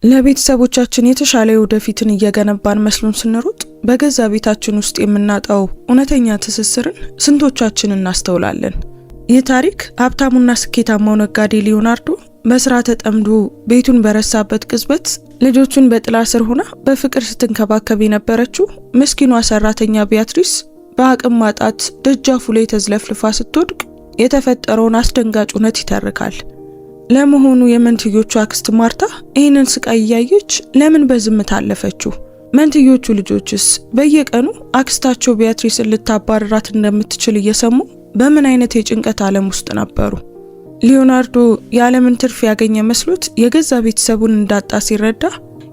ለቤተሰቦቻችን የተሻለ ወደፊትን እየገነባን መስሎን ስንሮጥ በገዛ ቤታችን ውስጥ የምናጣው እውነተኛ ትስስርን ስንቶቻችን እናስተውላለን? ይህ ታሪክ ሀብታሙና ስኬታማው ነጋዴ ሊዮናርዶ በስራ ተጠምዶ ቤቱን በረሳበት ቅጽበት ልጆቹን በጥላ ስር ሆና በፍቅር ስትንከባከብ የነበረችው ምስኪኗ ሰራተኛ ቢያትሪስ በአቅም ማጣት ደጃፉ ላይ ተዝለፍልፋ ስትወድቅ የተፈጠረውን አስደንጋጭ እውነት ይተርካል። ለመሆኑ የመንትዮቹ አክስት ማርታ ይህንን ስቃይ እያየች ለምን በዝምታ አለፈችው? መንትዮቹ ልጆችስ በየቀኑ አክስታቸው ቢያትሪስን ልታባረራት እንደምትችል እየሰሙ በምን አይነት የጭንቀት ዓለም ውስጥ ነበሩ? ሊዮናርዶ የዓለምን ትርፍ ያገኘ መስሎት የገዛ ቤተሰቡን እንዳጣ ሲረዳ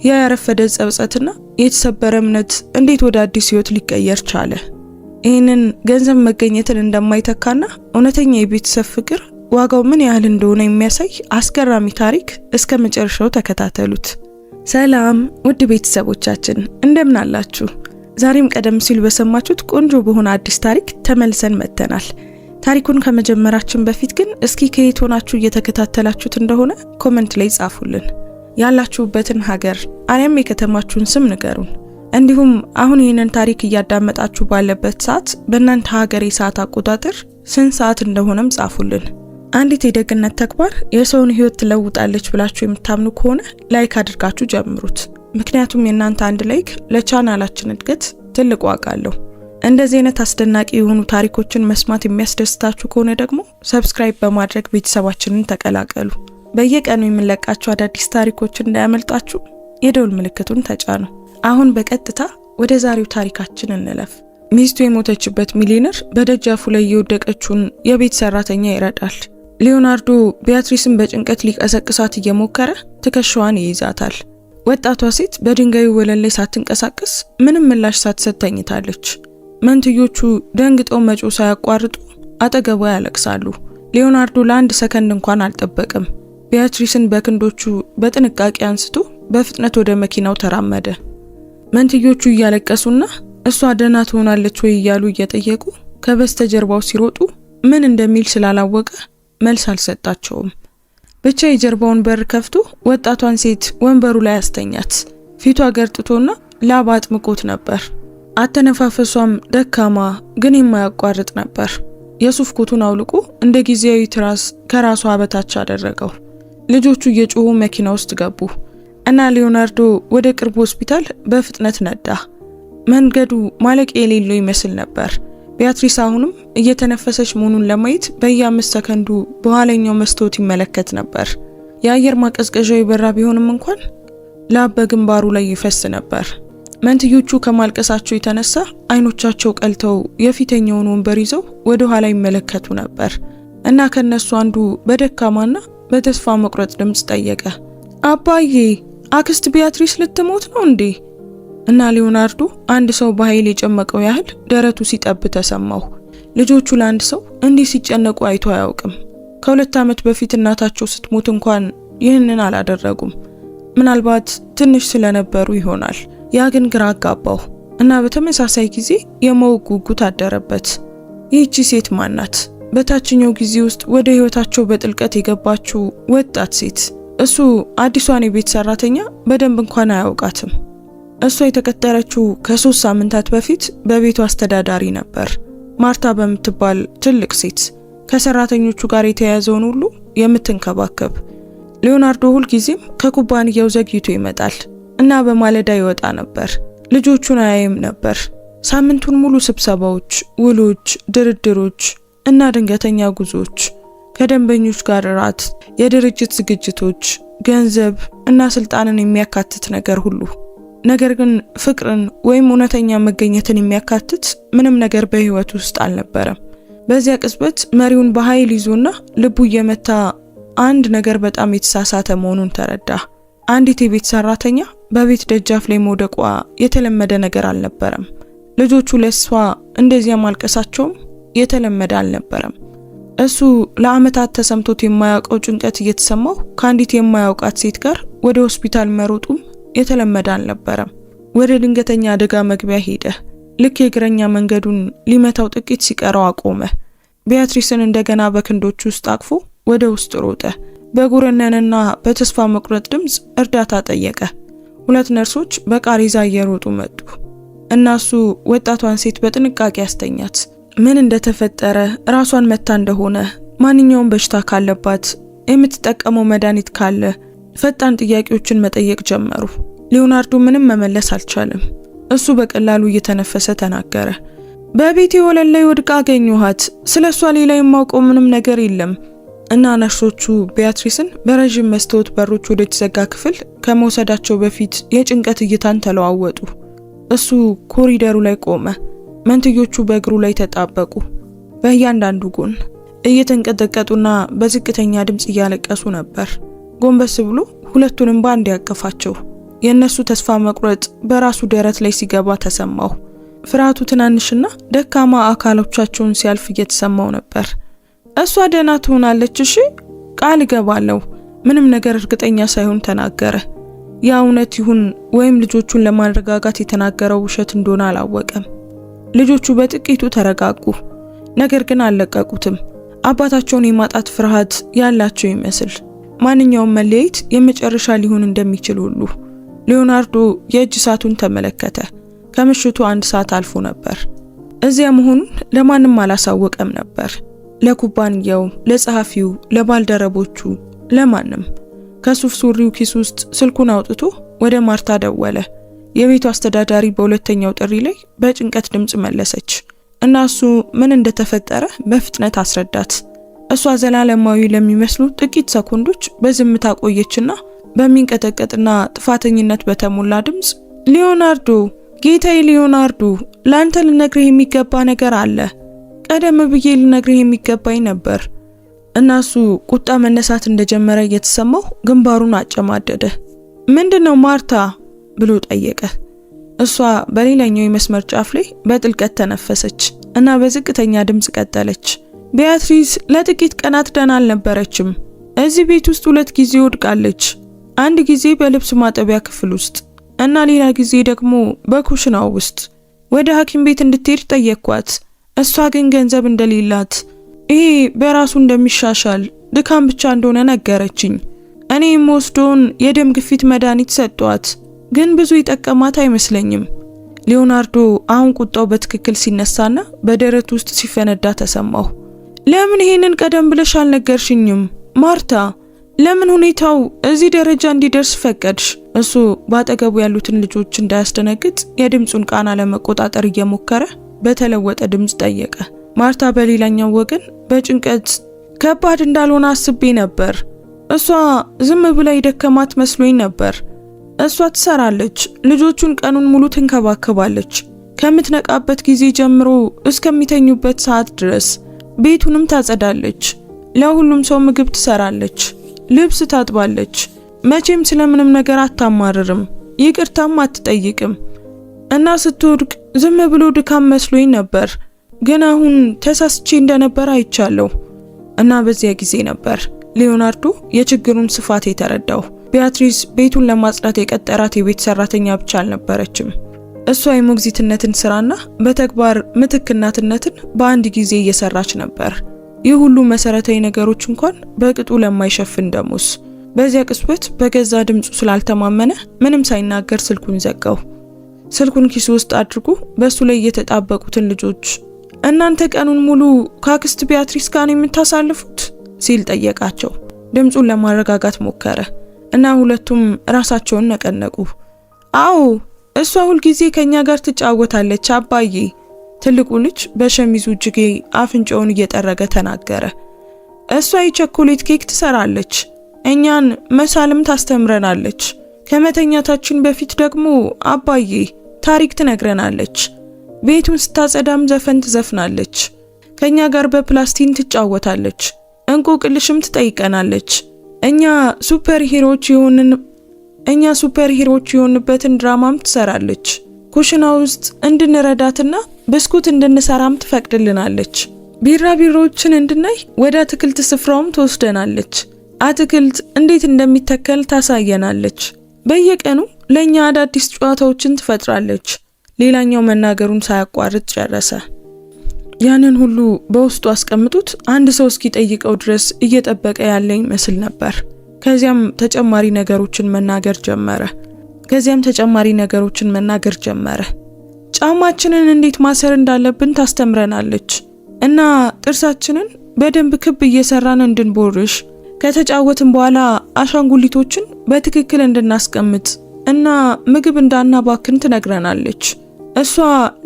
ያረፈደ ጸጸትና የተሰበረ እምነት እንዴት ወደ አዲስ ህይወት ሊቀየር ቻለ? ይህንን ገንዘብ መገኘትን እንደማይተካና እውነተኛ የቤተሰብ ፍቅር ዋጋው ምን ያህል እንደሆነ የሚያሳይ አስገራሚ ታሪክ እስከ መጨረሻው ተከታተሉት። ሰላም ውድ ቤተሰቦቻችን እንደምን አላችሁ? ዛሬም ቀደም ሲል በሰማችሁት ቆንጆ በሆነ አዲስ ታሪክ ተመልሰን መጥተናል። ታሪኩን ከመጀመራችን በፊት ግን እስኪ ከየት ሆናችሁ እየተከታተላችሁት እንደሆነ ኮሜንት ላይ ጻፉልን። ያላችሁበትን ሀገር አሊያም የከተማችሁን ስም ንገሩን። እንዲሁም አሁን ይህንን ታሪክ እያዳመጣችሁ ባለበት ሰዓት በእናንተ ሀገር የሰዓት አቆጣጠር ስንት ሰዓት እንደሆነም ጻፉልን። አንዲት የደግነት ተግባር የሰውን ህይወት ትለውጣለች ብላችሁ የምታምኑ ከሆነ ላይክ አድርጋችሁ ጀምሩት። ምክንያቱም የእናንተ አንድ ላይክ ለቻናላችን እድገት ትልቅ ዋጋ አለው። እንደዚህ አይነት አስደናቂ የሆኑ ታሪኮችን መስማት የሚያስደስታችሁ ከሆነ ደግሞ ሰብስክራይብ በማድረግ ቤተሰባችንን ተቀላቀሉ። በየቀኑ የምንለቃቸው አዳዲስ ታሪኮችን እንዳያመልጣችሁ የደውል ምልክቱን ተጫኑ። አሁን በቀጥታ ወደ ዛሬው ታሪካችን እንለፍ። ሚስቱ የሞተችበት ሚሊዮነር በደጃፉ ላይ የወደቀችውን የቤት ሰራተኛ ይረዳል። ሊዮናርዶ ቢያትሪስን በጭንቀት ሊቀሰቅሳት እየሞከረ ትከሻዋን ይይዛታል። ወጣቷ ሴት በድንጋዩ ወለል ላይ ሳትንቀሳቀስ ምንም ምላሽ ሳትሰጥ ተኝታለች። መንትዮቹ ደንግጠው መጮህ ሳያቋርጡ አጠገቧ ያለቅሳሉ። ሊዮናርዶ ለአንድ ሰከንድ እንኳን አልጠበቅም። ቢያትሪስን በክንዶቹ በጥንቃቄ አንስቶ በፍጥነት ወደ መኪናው ተራመደ። መንትዮቹ እያለቀሱና እሷ ደህና ትሆናለች ወይ እያሉ እየጠየቁ ከበስተጀርባው ሲሮጡ ምን እንደሚል ስላላወቀ መልስ አልሰጣቸውም። ብቻ የጀርባውን በር ከፍቶ ወጣቷን ሴት ወንበሩ ላይ አስተኛት። ፊቷ ገርጥቶና ላብ አጥምቆት ነበር። አተነፋፈሷም ደካማ ግን የማያቋርጥ ነበር። የሱፍ ኮቱን አውልቆ እንደ ጊዜያዊ ትራስ ከራሷ በታች አደረገው። ልጆቹ እየጮሁ መኪና ውስጥ ገቡ እና ሊዮናርዶ ወደ ቅርብ ሆስፒታል በፍጥነት ነዳ። መንገዱ ማለቂያ የሌለው ይመስል ነበር። ቢያትሪስ አሁንም እየተነፈሰች መሆኑን ለማየት በየ5 ሰከንዱ በኋለኛው መስታወት ይመለከት ነበር። የአየር ማቀዝቀዣው ይበራ ቢሆንም እንኳን ላብ በግንባሩ ላይ ይፈስ ነበር። መንትዮቹ ከማልቀሳቸው የተነሳ አይኖቻቸው ቀልተው የፊተኛውን ወንበር ይዘው ወደ ኋላ ይመለከቱ ነበር እና ከነሱ አንዱ በደካማና በተስፋ መቁረጥ ድምጽ ጠየቀ፣ አባዬ አክስት ቢያትሪስ ልትሞት ነው እንዴ? እና ሊዮናርዶ አንድ ሰው በኃይል የጨመቀው ያህል ደረቱ ሲጠብ ተሰማው። ልጆቹ ለአንድ ሰው እንዲህ ሲጨነቁ አይቶ አያውቅም። ከ2 ዓመት በፊት እናታቸው ስትሞት እንኳን ይህንን አላደረጉም። ምናልባት ትንሽ ስለነበሩ ይሆናል። ያ ግን ግራ አጋባው እና በተመሳሳይ ጊዜ የማወቅ ጉጉት አደረበት። ይህቺ ሴት ማን ናት? በታችኛው ጊዜ ውስጥ ወደ ህይወታቸው በጥልቀት የገባችው ወጣት ሴት። እሱ አዲሷን የቤት ሰራተኛ በደንብ እንኳን አያውቃትም። እሷ የተቀጠረችው ከ3 ሳምንታት በፊት በቤቱ አስተዳዳሪ ነበር። ማርታ በምትባል ትልቅ ሴት ከሰራተኞቹ ጋር የተያያዘውን ሁሉ የምትንከባከብ። ሊዮናርዶ ሁልጊዜም ከኩባንያው ዘግይቶ ይመጣል እና በማለዳ ይወጣ ነበር። ልጆቹን አያይም ነበር። ሳምንቱን ሙሉ ስብሰባዎች፣ ውሎች፣ ድርድሮች እና ድንገተኛ ጉዞዎች፣ ከደንበኞች ጋር ራት፣ የድርጅት ዝግጅቶች፣ ገንዘብ እና ስልጣንን የሚያካትት ነገር ሁሉ። ነገር ግን ፍቅርን ወይም እውነተኛ መገኘትን የሚያካትት ምንም ነገር በህይወቱ ውስጥ አልነበረም። በዚያ ቅጽበት መሪውን በኃይል ይዞና ልቡ እየመታ አንድ ነገር በጣም የተሳሳተ መሆኑን ተረዳ። አንዲት የቤት ሰራተኛ በቤት ደጃፍ ላይ መውደቋ የተለመደ ነገር አልነበረም። ልጆቹ ለሷ እንደዚያ ማልቀሳቸውም የተለመደ አልነበረም። እሱ ለአመታት ተሰምቶት የማያውቀው ጭንቀት እየተሰማው ከአንዲት የማያውቃት ሴት ጋር ወደ ሆስፒታል መሮጡም የተለመደ አልነበረም። ወደ ድንገተኛ አደጋ መግቢያ ሄደ። ልክ የእግረኛ መንገዱን ሊመታው ጥቂት ሲቀረው አቆመ። ቢያትሪስን እንደገና በክንዶቹ ውስጥ አቅፎ ወደ ውስጥ ሮጠ። በጉረነንና በተስፋ መቁረጥ ድምጽ እርዳታ ጠየቀ። 2 ነርሶች በቃሬዛ እየሮጡ መጡ። እናሱ ወጣቷን ሴት በጥንቃቄ ያስተኛት። ምን እንደተፈጠረ፣ ራሷን መታ እንደሆነ፣ ማንኛውም በሽታ ካለባት፣ የምትጠቀመው መድኃኒት ካለ ፈጣን ጥያቄዎችን መጠየቅ ጀመሩ። ሊዮናርዶ ምንም መመለስ አልቻለም። እሱ በቀላሉ እየተነፈሰ ተናገረ። በቤቴ ወለል ላይ ወድቃ አገኘኋት። ስለሷ ሌላ የማውቀው ምንም ነገር የለም። እና ነርሶቹ ቢያትሪስን በረጅም መስታወት በሮች ወደ ተዘጋ ክፍል ከመውሰዳቸው በፊት የጭንቀት እይታን ተለዋወጡ። እሱ ኮሪደሩ ላይ ቆመ። መንትዮቹ በእግሩ ላይ ተጣበቁ። በእያንዳንዱ ጎን እየተንቀጠቀጡና በዝቅተኛ ድምጽ እያለቀሱ ነበር። ጎንበስ ብሎ ሁለቱንም ባንድ ያቀፋቸው። የነሱ ተስፋ መቁረጥ በራሱ ደረት ላይ ሲገባ ተሰማው። ፍርሃቱ ትናንሽና ደካማ አካሎቻቸውን ሲያልፍ እየተሰማው ነበር። እሷ ደህና ትሆናለች፣ እሺ ቃል እገባለሁ። ምንም ነገር እርግጠኛ ሳይሆን ተናገረ። ያ እውነት ይሁን ወይም ልጆቹን ለማረጋጋት የተናገረው ውሸት እንደሆነ አላወቀም። ልጆቹ በጥቂቱ ተረጋጉ፣ ነገር ግን አልለቀቁትም። አባታቸውን የማጣት ፍርሃት ያላቸው ይመስል ማንኛውም መለየት የመጨረሻ ሊሆን እንደሚችል ሁሉ። ሊዮናርዶ የእጅ ሰዓቱን ተመለከተ። ከምሽቱ 1 ሰዓት አልፎ ነበር። እዚያ መሆኑን ለማንም አላሳወቀም ነበር። ለኩባንያው፣ ለጸሐፊው፣ ለባልደረቦቹ፣ ለማንም። ከሱፍ ሱሪው ኪስ ውስጥ ስልኩን አውጥቶ ወደ ማርታ ደወለ። የቤቱ አስተዳዳሪ በሁለተኛው ጥሪ ላይ በጭንቀት ድምጽ መለሰች እና እሱ ምን እንደተፈጠረ በፍጥነት አስረዳት። እሷ ዘላለማዊ ለሚመስሉ ጥቂት ሰኮንዶች በዝምታ ቆየችና በሚንቀጠቀጥና ጥፋተኝነት በተሞላ ድምጽ ሊዮናርዶ፣ ጌታዬ ሊዮናርዶ፣ ላንተ ልነግርህ የሚገባ ነገር አለ። ቀደም ብዬ ልነግርህ የሚገባኝ ነበር። እና እሱ ቁጣ መነሳት እንደጀመረ እየተሰማው ግንባሩን አጨማደደ። ምንድነው ማርታ ብሎ ጠየቀ። እሷ በሌላኛው የመስመር ጫፍ ላይ በጥልቀት ተነፈሰች እና በዝቅተኛ ድምጽ ቀጠለች። ቢያትሪስ ለጥቂት ቀናት ደህና አልነበረችም። እዚህ ቤት ውስጥ 2 ጊዜ ወድቃለች። አንድ ጊዜ በልብስ ማጠቢያ ክፍል ውስጥ እና ሌላ ጊዜ ደግሞ በኩሽናው ውስጥ። ወደ ሐኪም ቤት እንድትሄድ ጠየቅኳት። እሷ ግን ገንዘብ እንደሌላት፣ ይሄ በራሱ እንደሚሻሻል ድካም ብቻ እንደሆነ ነገረችኝ። እኔ የምወስደውን የደም ግፊት መድኃኒት ሰጧት፣ ግን ብዙ ይጠቀማት አይመስለኝም። ሊዮናርዶ አሁን ቁጣው በትክክል ሲነሳና በደረት ውስጥ ሲፈነዳ ተሰማው። ለምን ይሄንን ቀደም ብለሽ አልነገርሽኝም ማርታ? ለምን ሁኔታው እዚህ ደረጃ እንዲደርስ ፈቀድሽ? እሱ ባጠገቡ ያሉትን ልጆች እንዳያስደነግጥ የድምጹን ቃና ለመቆጣጠር እየሞከረ በተለወጠ ድምጽ ጠየቀ። ማርታ በሌላኛው ወገን በጭንቀት ከባድ እንዳልሆነ አስቤ ነበር። እሷ ዝም ብላ የደከማት መስሎኝ ነበር። እሷ ትሰራለች፣ ልጆቹን ቀኑን ሙሉ ትንከባከባለች፣ ከምትነቃበት ጊዜ ጀምሮ እስከሚተኙበት ሰዓት ድረስ። ቤቱንም ታጸዳለች፣ ለሁሉም ሰው ምግብ ትሰራለች፣ ልብስ ታጥባለች። መቼም ስለምንም ነገር አታማርርም፣ ይቅርታም አትጠይቅም። እና ስትወድቅ ዝም ብሎ ድካም መስሎኝ ነበር፣ ግን አሁን ተሳስቼ እንደነበር አይቻለሁ። እና በዚያ ጊዜ ነበር ሊዮናርዶ የችግሩን ስፋት የተረዳው። ቢያትሪስ ቤቱን ለማጽዳት የቀጠራት የቤት ሰራተኛ ብቻ አልነበረችም። እሷ የሞግዚትነትን ስራና በተግባር ምትክናትነትን በአንድ ጊዜ እየሰራች ነበር። ይህ ሁሉ መሰረታዊ ነገሮች እንኳን በቅጡ ለማይሸፍን ደሞዝ። በዚያ ቅጽበት በገዛ ድምጹ ስላልተማመነ ምንም ሳይናገር ስልኩን ዘጋው። ስልኩን ኪሱ ውስጥ አድርጎ በሱ ላይ የተጣበቁትን ልጆች እናንተ ቀኑን ሙሉ ካክስት ቢያትሪስ ጋር የምታሳልፉት ሲል ጠየቃቸው። ድምጹን ለማረጋጋት ሞከረ እና ሁለቱም ራሳቸውን ነቀነቁ። አዎ እሷ ሁል ጊዜ ከኛ ጋር ትጫወታለች አባዬ። ትልቁ ልጅ በሸሚዙ እጅጌ አፍንጫውን እየጠረገ ተናገረ። እሷ የቸኮሌት ኬክ ትሰራለች፣ እኛን መሳልም ታስተምረናለች። ከመተኛታችን በፊት ደግሞ አባዬ ታሪክ ትነግረናለች። ቤቱን ስታጸዳም ዘፈን ትዘፍናለች። ከኛ ጋር በፕላስቲን ትጫወታለች፣ እንቆቅልሽም ትጠይቀናለች። እኛ ሱፐር ሂሮዎች የሆንበትን ድራማም ትሰራለች። ኩሽና ውስጥ እንድንረዳትና ብስኩት እንድንሰራም ትፈቅድልናለች። ቢራቢሮዎችን እንድናይ ወደ አትክልት ስፍራውም ትወስደናለች። አትክልት እንዴት እንደሚተከል ታሳየናለች። በየቀኑ ለኛ አዳዲስ ጨዋታዎችን ትፈጥራለች። ሌላኛው መናገሩን ሳያቋርጥ ጨረሰ። ያንን ሁሉ በውስጡ አስቀምጡት አንድ ሰው እስኪጠይቀው ድረስ እየጠበቀ ያለ ይመስል ነበር። ከዚያም ተጨማሪ ነገሮችን መናገር ጀመረ። ጫማችንን እንዴት ማሰር እንዳለብን ታስተምረናለች እና ጥርሳችንን በደንብ ክብ እየሰራን እንድንቦርሽ፣ ከተጫወትን በኋላ አሻንጉሊቶችን በትክክል እንድናስቀምጥ እና ምግብ እንዳናባክን ትነግረናለች። እሷ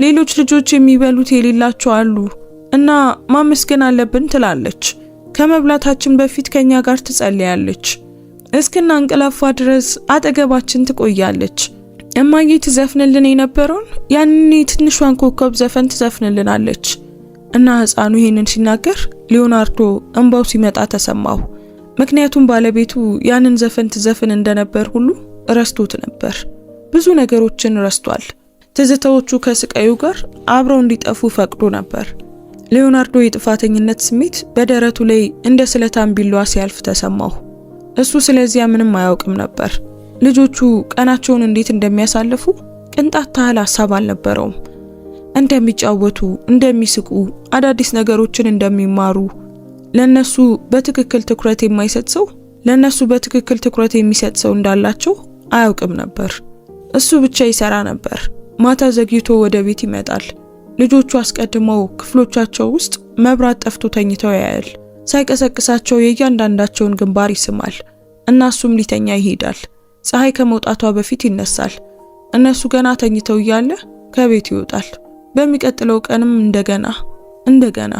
ሌሎች ልጆች የሚበሉት የሌላቸው አሉ እና ማመስገን አለብን ትላለች። ከመብላታችን በፊት ከኛ ጋር ትጸልያለች። እስክናንቀላፋ ድረስ አጠገባችን ትቆያለች። እማዬ ትዘፍንልን የነበረውን ያንን ትንሿን ኮከብ ዘፈን ትዘፍንልናለች እና ሕፃኑ ይሄንን ሲናገር ሊዮናርዶ እንባው ሲመጣ ተሰማው። ምክንያቱም ባለቤቱ ያንን ዘፈን ትዘፍን እንደነበር ሁሉ ረስቶት ነበር። ብዙ ነገሮችን ረስቷል። ትዝታዎቹ ከስቃዩ ጋር አብረው እንዲጠፉ ፈቅዶ ነበር። ሊዮናርዶ የጥፋተኝነት ስሜት በደረቱ ላይ እንደ ስለታም ቢላዋ ሲያልፍ ተሰማው። እሱ ስለዚያ ምንም አያውቅም ነበር። ልጆቹ ቀናቸውን እንዴት እንደሚያሳልፉ ቅንጣት ታህል ሐሳብ አልነበረውም። እንደሚጫወቱ፣ እንደሚስቁ፣ አዳዲስ ነገሮችን እንደሚማሩ፣ ለነሱ በትክክል ትኩረት የሚሰጥ ሰው እንዳላቸው አያውቅም ነበር። እሱ ብቻ ይሰራ ነበር። ማታ ዘግይቶ ወደ ቤት ይመጣል። ልጆቹ አስቀድመው ክፍሎቻቸው ውስጥ መብራት ጠፍቶ ተኝተው ያያል። ሳይቀሰቅሳቸው የእያንዳንዳቸውን ግንባር ይስማል እና እሱም ሊተኛ ይሄዳል። ፀሐይ ከመውጣቷ በፊት ይነሳል። እነሱ ገና ተኝተው እያለ ከቤት ይወጣል። በሚቀጥለው ቀንም እንደገና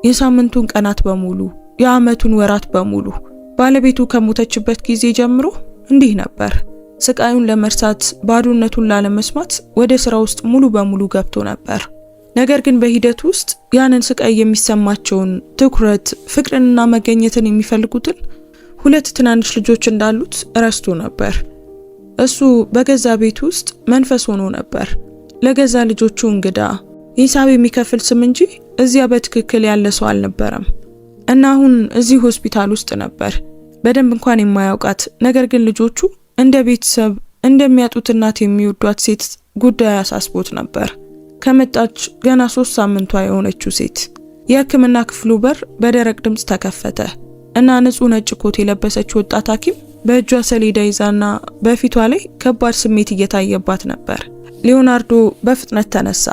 የሳምንቱን ቀናት በሙሉ፣ የዓመቱን ወራት በሙሉ ባለቤቱ ከሞተችበት ጊዜ ጀምሮ እንዲህ ነበር። ስቃዩን ለመርሳት፣ ባዶነቱን ላለመስማት ወደ ስራ ውስጥ ሙሉ በሙሉ ገብቶ ነበር። ነገር ግን በሂደት ውስጥ ያንን ስቃይ የሚሰማቸውን ትኩረት፣ ፍቅርንና መገኘትን የሚፈልጉትን 2 ትናንሽ ልጆች እንዳሉት ረስቶ ነበር። እሱ በገዛ ቤት ውስጥ መንፈስ ሆኖ ነበር። ለገዛ ልጆቹ እንግዳ፣ ሂሳብ የሚከፍል ስም እንጂ እዚያ በትክክል ያለ ሰው አልነበረም እና አሁን እዚህ ሆስፒታል ውስጥ ነበር። በደንብ እንኳን የማያውቃት ነገር ግን ልጆቹ እንደ ቤተሰብ እንደሚያጡት እናት የሚወዷት ሴት ጉዳይ አሳስቦት ነበር። ከመጣች ገና 3 ሳምንቷ የሆነችው ሴት። የሕክምና ክፍሉ በር በደረቅ ድምፅ ተከፈተ እና ንጹህ ነጭ ኮት የለበሰች ወጣት ሐኪም በእጇ ሰሌዳ ይዛና በፊቷ ላይ ከባድ ስሜት እየታየባት ነበር። ሊዮናርዶ በፍጥነት ተነሳ።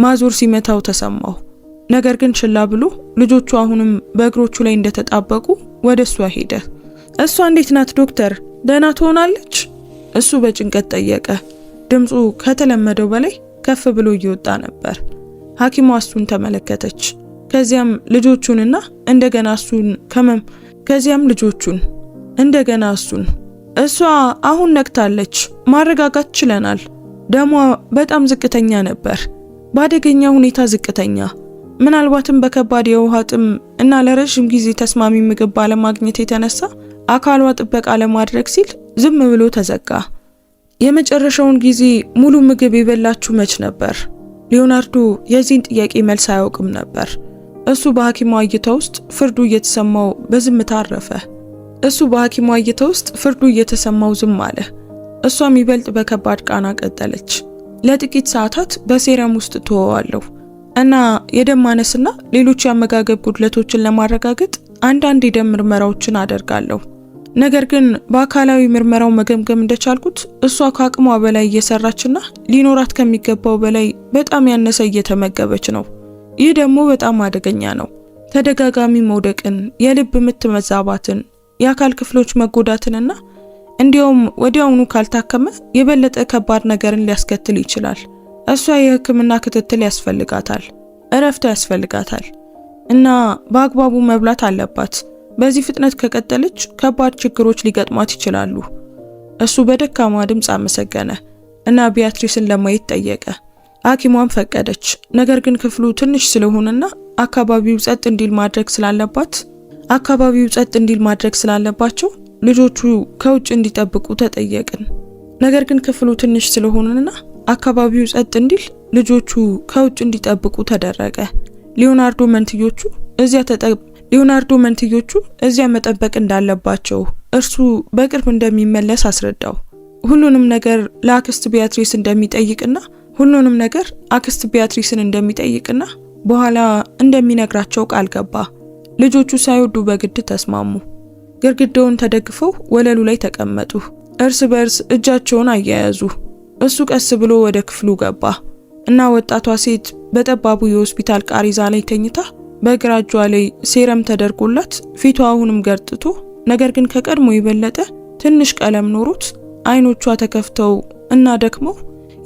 ማዞር ሲመታው ተሰማው። ነገር ግን ችላ ብሎ ልጆቹ አሁንም በእግሮቹ ላይ እንደተጣበቁ ወደ እሷ ሄደ። እሷ እንዴት ናት ዶክተር? ደህና ትሆናለች? እሱ በጭንቀት ጠየቀ። ድምፁ ከተለመደው በላይ ከፍ ብሎ እየወጣ ነበር። ሐኪሟ እሱን ተመለከተች። ከዚያም ልጆቹንና እንደገና እሱን። እሷ አሁን ነቅታለች። ማረጋጋት ችለናል። ደሟ በጣም ዝቅተኛ ነበር፣ በአደገኛ ሁኔታ ዝቅተኛ። ምናልባትም በከባድ የውሃ ጥም እና ለረጅም ጊዜ ተስማሚ ምግብ ባለማግኘት የተነሳ አካሏ ጥበቃ ለማድረግ ሲል ዝም ብሎ ተዘጋ። የመጨረሻውን ጊዜ ሙሉ ምግብ የበላችሁ መች ነበር? ሊዮናርዶ የዚህን ጥያቄ መልስ አያውቅም ነበር። እሱ በሐኪሟ እይታ ውስጥ ፍርዱ እየተሰማው ዝም አለ። እሷም ይበልጥ በከባድ ቃና ቀጠለች። ለጥቂት ሰዓታት በሴረም ውስጥ ተወዋለሁ እና የደም ማነስና ሌሎች የአመጋገብ ጉድለቶችን ለማረጋገጥ አንዳንድ የደም ምርመራዎችን አደርጋለሁ። ነገር ግን በአካላዊ ምርመራው መገምገም እንደቻልኩት እሷ ከአቅሟ በላይ እየሰራችና ሊኖራት ከሚገባው በላይ በጣም ያነሰ እየተመገበች ነው። ይህ ደግሞ በጣም አደገኛ ነው። ተደጋጋሚ መውደቅን፣ የልብ ምት መዛባትን፣ የአካል ክፍሎች መጎዳትንና እንዲያውም ወዲያውኑ ካልታከመ የበለጠ ከባድ ነገርን ሊያስከትል ይችላል። እሷ የሕክምና ክትትል ያስፈልጋታል፣ እረፍት ያስፈልጋታል እና በአግባቡ መብላት አለባት። በዚህ ፍጥነት ከቀጠለች ከባድ ችግሮች ሊገጥሟት ይችላሉ። እሱ በደካማ ድምፅ አመሰገነ እና ቢያትሪስን ለማየት ጠየቀ። ሐኪሟም ፈቀደች። ነገር ግን ክፍሉ ትንሽ ስለሆነና አካባቢው ጸጥ እንዲል ማድረግ ስላለባቸው ልጆቹ ከውጭ እንዲጠብቁ ተጠየቅን። ነገር ግን ክፍሉ ትንሽ ስለሆነና አካባቢው ጸጥ እንዲል ልጆቹ ከውጭ እንዲጠብቁ ተደረገ። ሊዮናርዶ መንትዮቹ እዚያ መጠበቅ እንዳለባቸው እርሱ በቅርብ እንደሚመለስ አስረዳው። ሁሉንም ነገር ለአክስት ቢያትሪስ እንደሚጠይቅና በኋላ እንደሚነግራቸው ቃል ገባ። ልጆቹ ሳይወዱ በግድ ተስማሙ። ግድግዳውን ተደግፈው ወለሉ ላይ ተቀመጡ። እርስ በርስ እጃቸውን አያያዙ። እሱ ቀስ ብሎ ወደ ክፍሉ ገባ እና ወጣቷ ሴት በጠባቡ የሆስፒታል ቃሪዛ ላይ ተኝታ በግራ እጇ ላይ ሴረም ተደርጎላት ፊቷ አሁንም ገርጥቶ ነገር ግን ከቀድሞ የበለጠ ትንሽ ቀለም ኖሮት አይኖቿ ተከፍተው እና ደክመው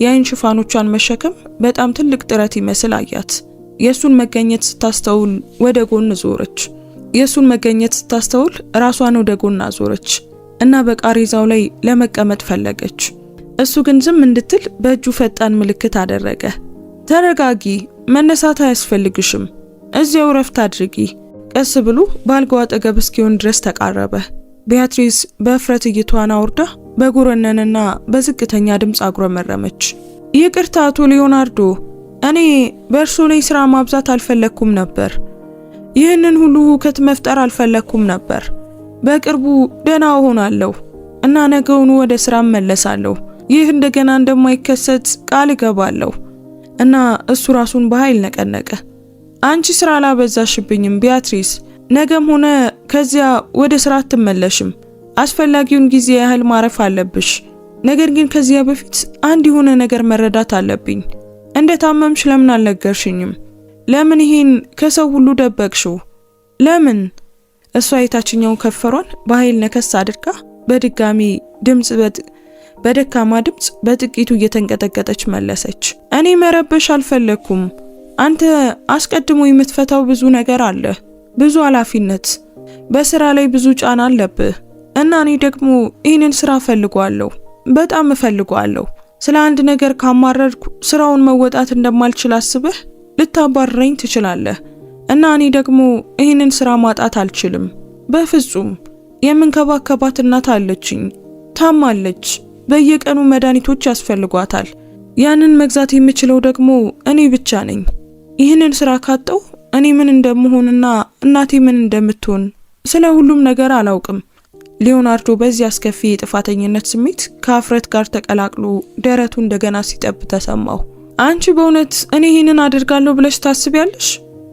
የአይን ሽፋኖቿን መሸከም በጣም ትልቅ ጥረት ይመስል አያት። የሱን መገኘት ስታስተውል ወደ ጎን ዞረች። ራሷን ወደ ጎን አዞረች እና በቃሪዛው ላይ ለመቀመጥ ፈለገች። እሱ ግን ዝም እንድትል በእጁ ፈጣን ምልክት አደረገ። ተረጋጊ፣ መነሳት አያስፈልግሽም፣ እዚያው ረፍት አድርጊ። ቀስ ብሎ በአልጋው አጠገብ እስኪሆን ድረስ ተቃረበ። ቢያትሪስ በእፍረት እይቷን አውርዳ በጉረነንና በዝቅተኛ ድምፅ አጉረመረመች። ይቅርታ አቶ ሊዮናርዶ፣ እኔ በእርሶ ላይ ስራ ማብዛት አልፈለኩም ነበር። ይህንን ሁሉ ሁከት መፍጠር አልፈለኩም ነበር። በቅርቡ ደህና እሆናለሁ እና ነገውኑ ወደ ስራ እመለሳለሁ። ይህ እንደገና እንደማይከሰት ቃል እገባለሁ። እና እሱ ራሱን በኃይል ነቀነቀ። አንቺ ስራ አላበዛሽብኝም ቢያትሪስ፣ ነገም ሆነ ከዚያ ወደ ስራ አትመለሽም። አስፈላጊውን ጊዜ ያህል ማረፍ አለብሽ። ነገር ግን ከዚያ በፊት አንድ የሆነ ነገር መረዳት አለብኝ። እንደታመምሽ ለምን አልነገርሽኝም? ለምን ይሄን ከሰው ሁሉ ደበቅሽው? ለምን? እሷ የታችኛው ከፈሯን በኃይል ነከስ አድርጋ በድጋሚ በደካማ ድምጽ በጥቂቱ እየተንቀጠቀጠች መለሰች። እኔ መረበሽ አልፈለኩም። አንተ አስቀድሞ የምትፈታው ብዙ ነገር አለ፣ ብዙ ኃላፊነት፣ በስራ ላይ ብዙ ጫና አለብህ እና እኔ ደግሞ ይህንን ስራ ፈልጓለሁ፣ በጣም እፈልጓለሁ። ስለ አንድ ነገር ካማረርኩ ስራውን መወጣት እንደማልችል አስበህ ልታባረረኝ ትችላለህ እና እኔ ደግሞ ይህንን ስራ ማጣት አልችልም በፍጹም። የምንከባከባት እናት አለችኝ፣ ታማለች። በየቀኑ መድኃኒቶች ያስፈልጓታል። ያንን መግዛት የምችለው ደግሞ እኔ ብቻ ነኝ። ይህንን ስራ ካጣው እኔ ምን እንደምሆንና እናቴ ምን እንደምትሆን ስለ ሁሉም ነገር አላውቅም። ሊዮናርዶ በዚህ አስከፊ የጥፋተኝነት ስሜት ከአፍረት ጋር ተቀላቅሎ ደረቱ እንደገና ሲጠብ ተሰማው። አንቺ በእውነት እኔ ይህንን አደርጋለሁ ብለሽ ታስቢያለሽ?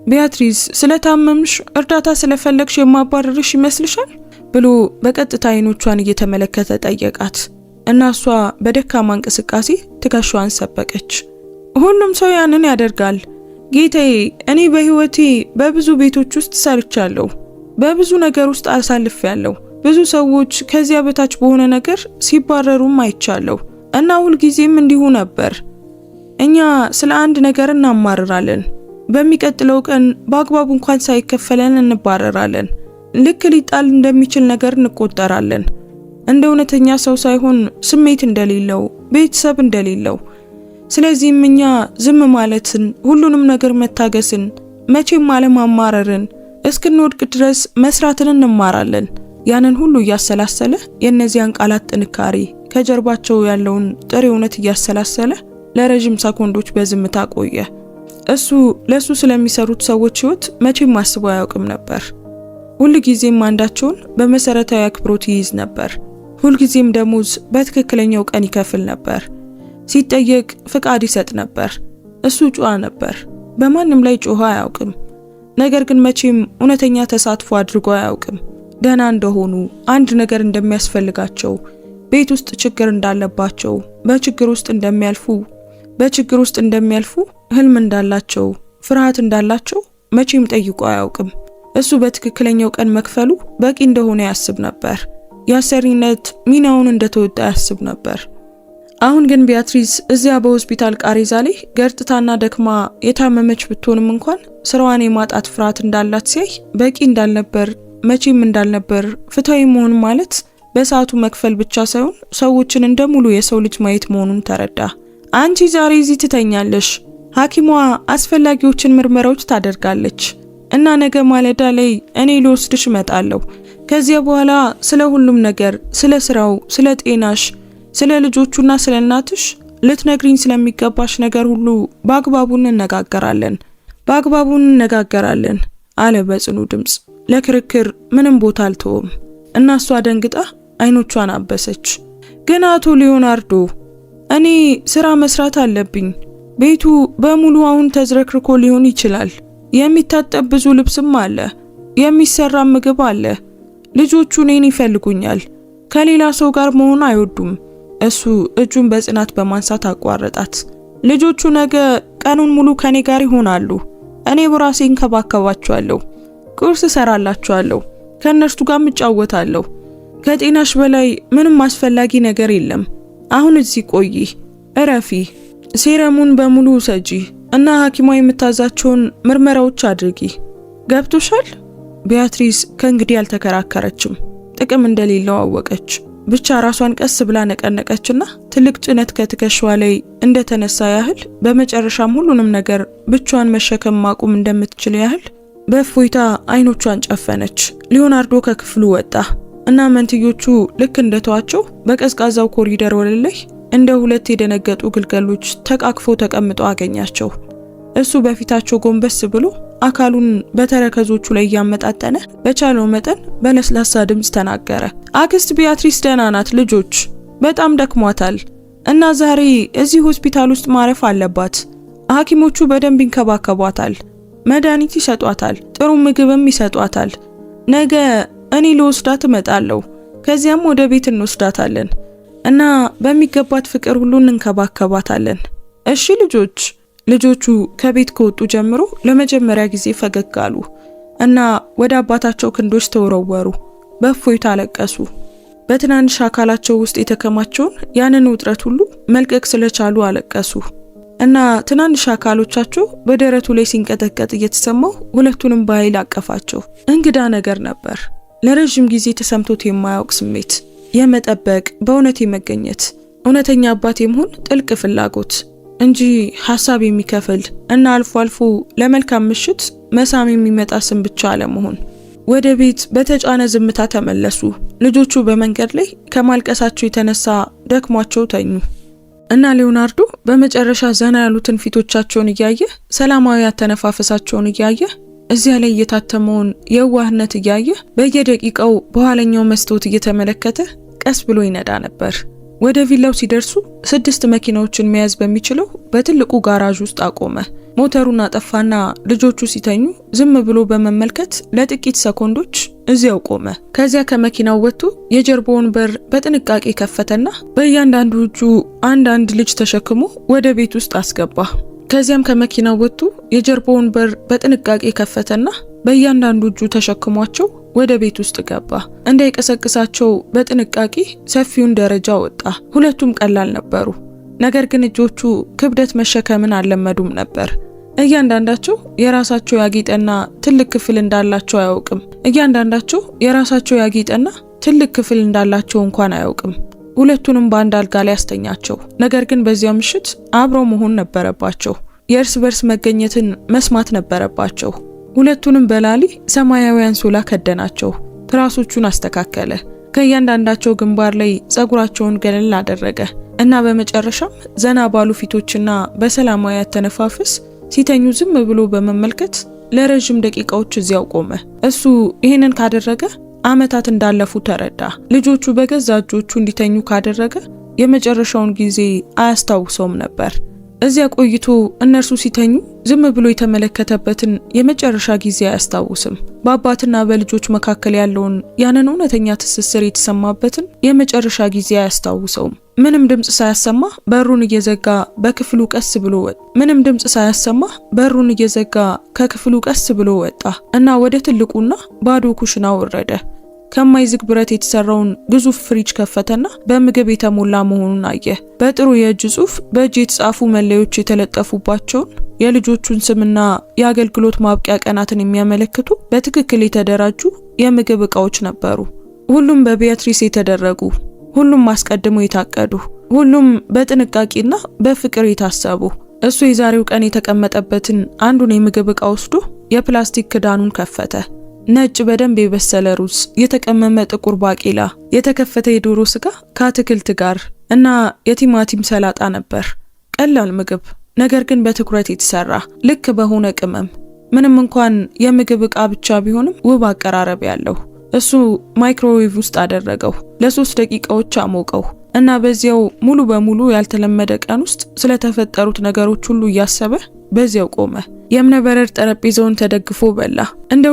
ቢያትሪስ፣ ስለታመምሽ እርዳታ ስለፈለግሽ የማባረርሽ ይመስልሻል? ብሎ በቀጥታ አይኖቿን እየተመለከተ ጠየቃት እና እሷ በደካማ እንቅስቃሴ ትከሻዋን ሰበቀች። ሁሉም ሰው ያንን ያደርጋል ጌታዬ። እኔ በህይወቴ በብዙ ቤቶች ውስጥ ሰርቻለሁ፣ በብዙ ነገር ውስጥ አሳልፌያለሁ። ብዙ ሰዎች ከዚያ በታች በሆነ ነገር ሲባረሩም አይቻለሁ እና ሁልጊዜም እንዲሁ ነበር። እኛ ስለ አንድ ነገር እናማርራለን፣ በሚቀጥለው ቀን በአግባቡ እንኳን ሳይከፈለን እንባረራለን። ልክ ሊጣል እንደሚችል ነገር እንቆጠራለን። እንደ እውነተኛ ሰው ሳይሆን ስሜት እንደሌለው፣ ቤተሰብ እንደሌለው። ስለዚህም እኛ ዝም ማለትን፣ ሁሉንም ነገር መታገስን፣ መቼም አለማማረርን፣ እስክንወድቅ ድረስ መስራትን እንማራለን። ያንን ሁሉ እያሰላሰለ የእነዚያን ቃላት ጥንካሬ፣ ከጀርባቸው ያለውን ጥሬ እውነት እያሰላሰለ ለረጅም ሰኮንዶች በዝምታ ቆየ። እሱ ለሱ ስለሚሰሩት ሰዎች ህይወት መቼም አስቦ አያውቅም ነበር። ሁልጊዜም አንዳቸውን በመሰረታዊ አክብሮት ይይዝ ነበር። ሁልጊዜም ደሞዝ በትክክለኛው ቀን ይከፍል ነበር። ሲጠየቅ ፍቃድ ይሰጥ ነበር። እሱ ጨዋ ነበር። በማንም ላይ ጮኸ አያውቅም። ነገር ግን መቼም እውነተኛ ተሳትፎ አድርጎ አያውቅም። ደህና እንደሆኑ፣ አንድ ነገር እንደሚያስፈልጋቸው፣ ቤት ውስጥ ችግር እንዳለባቸው፣ በችግር ውስጥ እንደሚያልፉ፣ ህልም እንዳላቸው፣ ፍርሃት እንዳላቸው መቼም ጠይቆ አያውቅም። እሱ በትክክለኛው ቀን መክፈሉ በቂ እንደሆነ ያስብ ነበር። የአሰሪነት ሚናውን እንደተወጣ ያስብ ነበር። አሁን ግን ቢያትሪስ እዚያ በሆስፒታል ቃሪዛ ላይ ገርጥታና ደክማ የታመመች ብትሆንም እንኳን ስራዋን የማጣት ፍርሃት እንዳላት ሲያይ በቂ እንዳልነበር፣ መቼም እንዳልነበር፣ ፍትሃዊ መሆን ማለት በሰዓቱ መክፈል ብቻ ሳይሆን ሰዎችን እንደ ሙሉ የሰው ልጅ ማየት መሆኑን ተረዳ። አንቺ ዛሬ እዚህ ትተኛለሽ፣ ሐኪሟ አስፈላጊዎችን ምርመራዎች ታደርጋለች እና ነገ ማለዳ ላይ እኔ ልወስድሽ እመጣለሁ። ከዚያ በኋላ ስለ ሁሉም ነገር፣ ስለ ስራው፣ ስለ ጤናሽ፣ ስለ ልጆቹና ስለ እናትሽ ልትነግሪኝ ስለሚገባሽ ነገር ሁሉ በአግባቡ እንነጋገራለን አለ በጽኑ ድምጽ። ለክርክር ምንም ቦታ አልተወም እና እሷ ደንግጣ አይኖቿን አበሰች። ግን አቶ ሊዮናርዶ፣ እኔ ስራ መስራት አለብኝ። ቤቱ በሙሉ አሁን ተዝረክርኮ ሊሆን ይችላል። የሚታጠብ ብዙ ልብስም አለ፣ የሚሰራ ምግብ አለ። ልጆቹ እኔን ይፈልጉኛል፣ ከሌላ ሰው ጋር መሆን አይወዱም። እሱ እጁን በጽናት በማንሳት አቋረጣት። ልጆቹ ነገ ቀኑን ሙሉ ከኔ ጋር ይሆናሉ። እኔ በራሴ እንከባከባቸዋለሁ፣ ቁርስ እሰራላቸዋለሁ፣ ከነርሱ ጋር እጫወታለሁ። ከጤናሽ በላይ ምንም አስፈላጊ ነገር የለም። አሁን እዚህ ቆይ፣ እረፊ፣ ሴረሙን በሙሉ ውሰጂ እና ሐኪሟ የምታዛቸውን ምርመራዎች አድርጊ። ገብቶሻል? ቢያትሪስ ከእንግዲህ አልተከራከረችም። ጥቅም እንደሌለው አወቀች። ብቻ ራሷን ቀስ ብላ ነቀነቀችና ትልቅ ጭነት ከትከሻዋ ላይ እንደተነሳ ያህል በመጨረሻም ሁሉንም ነገር ብቻዋን መሸከም ማቆም እንደምትችል ያህል በእፎይታ አይኖቿን ጨፈነች። ሊዮናርዶ ከክፍሉ ወጣ እና መንትዮቹ ልክ እንደተዋቸው በቀዝቃዛው ኮሪደር ወለል ላይ እንደ ሁለት የደነገጡ ግልገሎች ተቃቅፎ ተቀምጠው አገኛቸው። እሱ በፊታቸው ጎንበስ ብሎ አካሉን በተረከዞቹ ላይ ያመጣጠነ በቻለው መጠን በለስላሳ ድምጽ ተናገረ። አክስት ቢያትሪስ ደህና ናት ልጆች፣ በጣም ደክሟታል እና ዛሬ እዚህ ሆስፒታል ውስጥ ማረፍ አለባት። ሐኪሞቹ በደንብ ይንከባከቧታል፣ መድኃኒት ይሰጧታል፣ ጥሩ ምግብም ይሰጧታል። ነገ እኔ ልወስዳት እመጣለሁ፣ ከዚያም ወደ ቤት እንወስዳታለን እና በሚገባት ፍቅር ሁሉ እንከባከባታለን። እሺ ልጆች። ልጆቹ ከቤት ከወጡ ጀምሮ ለመጀመሪያ ጊዜ ፈገግ አሉ እና ወደ አባታቸው ክንዶች ተወረወሩ። በእፎይታ አለቀሱ። በትናንሽ አካላቸው ውስጥ የተከማቸውን ያንን ውጥረት ሁሉ መልቀቅ ስለቻሉ አለቀሱ እና ትናንሽ አካሎቻቸው በደረቱ ላይ ሲንቀጠቀጥ እየተሰማው ሁለቱንም በኃይል አቀፋቸው። እንግዳ ነገር ነበር። ለረጅም ጊዜ ተሰምቶት የማያውቅ ስሜት፣ የመጠበቅ፣ በእውነት የመገኘት፣ እውነተኛ አባት የመሆን ጥልቅ ፍላጎት እንጂ ሐሳብ የሚከፍል እና አልፎ አልፎ ለመልካም ምሽት መሳም የሚመጣ ስም ብቻ አለመሆን። ወደ ቤት በተጫነ ዝምታ ተመለሱ። ልጆቹ በመንገድ ላይ ከማልቀሳቸው የተነሳ ደክሟቸው ተኙ እና ሊዮናርዶ በመጨረሻ ዘና ያሉትን ፊቶቻቸውን እያየ፣ ሰላማዊ አተነፋፈሳቸውን እያየ፣ እዚያ ላይ የታተመውን የዋህነት እያየ በየደቂቃው በኋለኛው መስታወት እየተመለከተ ቀስ ብሎ ይነዳ ነበር። ወደ ቪላው ሲደርሱ 6 መኪናዎችን መያዝ በሚችለው በትልቁ ጋራዥ ውስጥ አቆመ። ሞተሩን አጠፋና ልጆቹ ሲተኙ ዝም ብሎ በመመልከት ለጥቂት ሰኮንዶች እዚያው ቆመ። ከዚያ ከመኪናው ወጥቶ የጀርባውን በር በጥንቃቄ ከፈተና በእያንዳንዱ እጁ አንድ ልጅ ተሸክሞ ወደ ቤት ውስጥ አስገባ። ከዚያም ከመኪናው ወጥቶ የጀርባውን በር በጥንቃቄ ከፈተና በእያንዳንዱ እጁ ተሸክሟቸው ወደ ቤት ውስጥ ገባ። እንዳይቀሰቅሳቸው በጥንቃቄ ሰፊውን ደረጃ ወጣ። ሁለቱም ቀላል ነበሩ፣ ነገር ግን እጆቹ ክብደት መሸከምን አልለመዱም ነበር። እያንዳንዳቸው የራሳቸው ያጌጠና ትልቅ ክፍል እንዳላቸው አያውቅም። እያንዳንዳቸው የራሳቸው ያጌጠና ትልቅ ክፍል እንዳላቸው እንኳን አያውቅም። ሁለቱንም በአንድ አልጋ ላይ ያስተኛቸው። ነገር ግን በዚያ ምሽት አብረው መሆን ነበረባቸው። የእርስ በርስ መገኘትን መስማት ነበረባቸው። ሁለቱንም በላሊ ሰማያዊ አንሶላ ከደናቸው። ትራሶቹን አስተካከለ። ከእያንዳንዳቸው ግንባር ላይ ጸጉራቸውን ገለል አደረገ እና በመጨረሻም ዘና ባሉ ፊቶችና በሰላማዊ አተነፋፈስ ሲተኙ ዝም ብሎ በመመልከት ለረጅም ደቂቃዎች እዚያው ቆመ። እሱ ይህንን ካደረገ ዓመታት እንዳለፉ ተረዳ። ልጆቹ በገዛ እጆቹ እንዲተኙ ካደረገ የመጨረሻውን ጊዜ አያስታውሰውም ነበር። እዚያ ቆይቶ እነርሱ ሲተኙ ዝም ብሎ የተመለከተበትን የመጨረሻ ጊዜ አያስታውስም። በአባትና በልጆች መካከል ያለውን ያንን እውነተኛ ትስስር የተሰማበትን የመጨረሻ ጊዜ አያስታውሰውም። ምንም ድምጽ ሳያሰማ በሩን እየዘጋ በክፍሉ ቀስ ብሎ ወጣ። ምንም ድምጽ ሳያሰማ በሩን እየዘጋ ከክፍሉ ቀስ ብሎ ወጣ እና ወደ ትልቁና ባዶ ኩሽና ወረደ። ከማይዝግ ብረት የተሰራውን ግዙፍ ፍሪጅ ከፈተና በምግብ የተሞላ መሆኑን አየ። በጥሩ የእጅ ጽሑፍ በእጅ የተጻፉ መለያዎች የተለጠፉባቸውን የልጆቹን ስምና የአገልግሎት ማብቂያ ቀናትን የሚያመለክቱ በትክክል የተደራጁ የምግብ ዕቃዎች ነበሩ። ሁሉም በቢያትሪስ የተደረጉ፣ ሁሉም አስቀድሞ የታቀዱ፣ ሁሉም በጥንቃቄና በፍቅር የታሰቡ። እሱ የዛሬው ቀን የተቀመጠበትን አንዱን የምግብ ዕቃ ወስዶ የፕላስቲክ ክዳኑን ከፈተ። ነጭ በደንብ የበሰለ ሩዝ፣ የተቀመመ ጥቁር ባቄላ፣ የተከፈተ የዶሮ ስጋ ከአትክልት ጋር እና የቲማቲም ሰላጣ ነበር። ቀላል ምግብ፣ ነገር ግን በትኩረት የተሰራ ልክ በሆነ ቅመም። ምንም እንኳን የምግብ ዕቃ ብቻ ቢሆንም ውብ አቀራረብ ያለው። እሱ ማይክሮዌቭ ውስጥ አደረገው፣ ለ3 ደቂቃዎች አሞቀው እና በዚያው ሙሉ በሙሉ ያልተለመደ ቀን ውስጥ ስለተፈጠሩት ነገሮች ሁሉ እያሰበ በዚያው ቆመ። የእብነበረድ ጠረጴዛውን ተደግፎ በላ። እንደ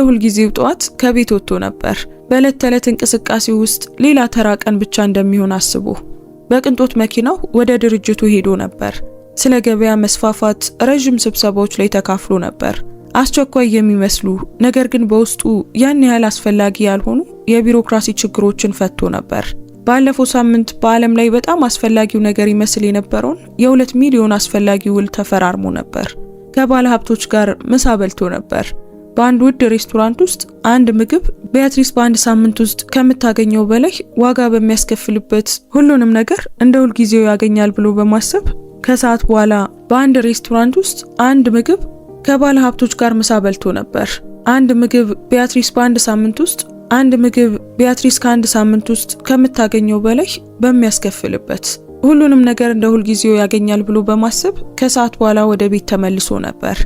ሁልጊዜው ጠዋት ከቤት ወጥቶ ነበር። በዕለት ተዕለት እንቅስቃሴው ውስጥ ሌላ ተራ ቀን ብቻ እንደሚሆን አስቦ በቅንጦት መኪናው ወደ ድርጅቱ ሄዶ ነበር። ስለ ገበያ መስፋፋት ረጅም ስብሰባዎች ላይ ተካፍሎ ነበር። አስቸኳይ የሚመስሉ ነገር ግን በውስጡ ያን ያህል አስፈላጊ ያልሆኑ የቢሮክራሲ ችግሮችን ፈቶ ነበር። ባለፈው ሳምንት በዓለም ላይ በጣም አስፈላጊው ነገር ይመስል የነበረውን የ2 ሚሊዮን አስፈላጊ ውል ተፈራርሞ ነበር። ከባለ ሀብቶች ጋር ምሳ በልቶ ነበር። በአንድ ውድ ሬስቶራንት ውስጥ አንድ ምግብ ቢያትሪስ በአንድ ሳምንት ውስጥ ከምታገኘው በላይ ዋጋ በሚያስከፍልበት ሁሉንም ነገር እንደ ሁልጊዜው ያገኛል ብሎ በማሰብ ከሰዓት በኋላ በአንድ ሬስቶራንት ውስጥ አንድ ምግብ ከባለ ሀብቶች ጋር ምሳ በልቶ ነበር። አንድ ምግብ ቢያትሪስ ከአንድ ሳምንት ውስጥ ከምታገኘው በላይ በሚያስከፍልበት ሁሉንም ነገር እንደ ሁልጊዜው ያገኛል ብሎ በማሰብ ከሰዓት በኋላ ወደ ቤት ተመልሶ ነበር።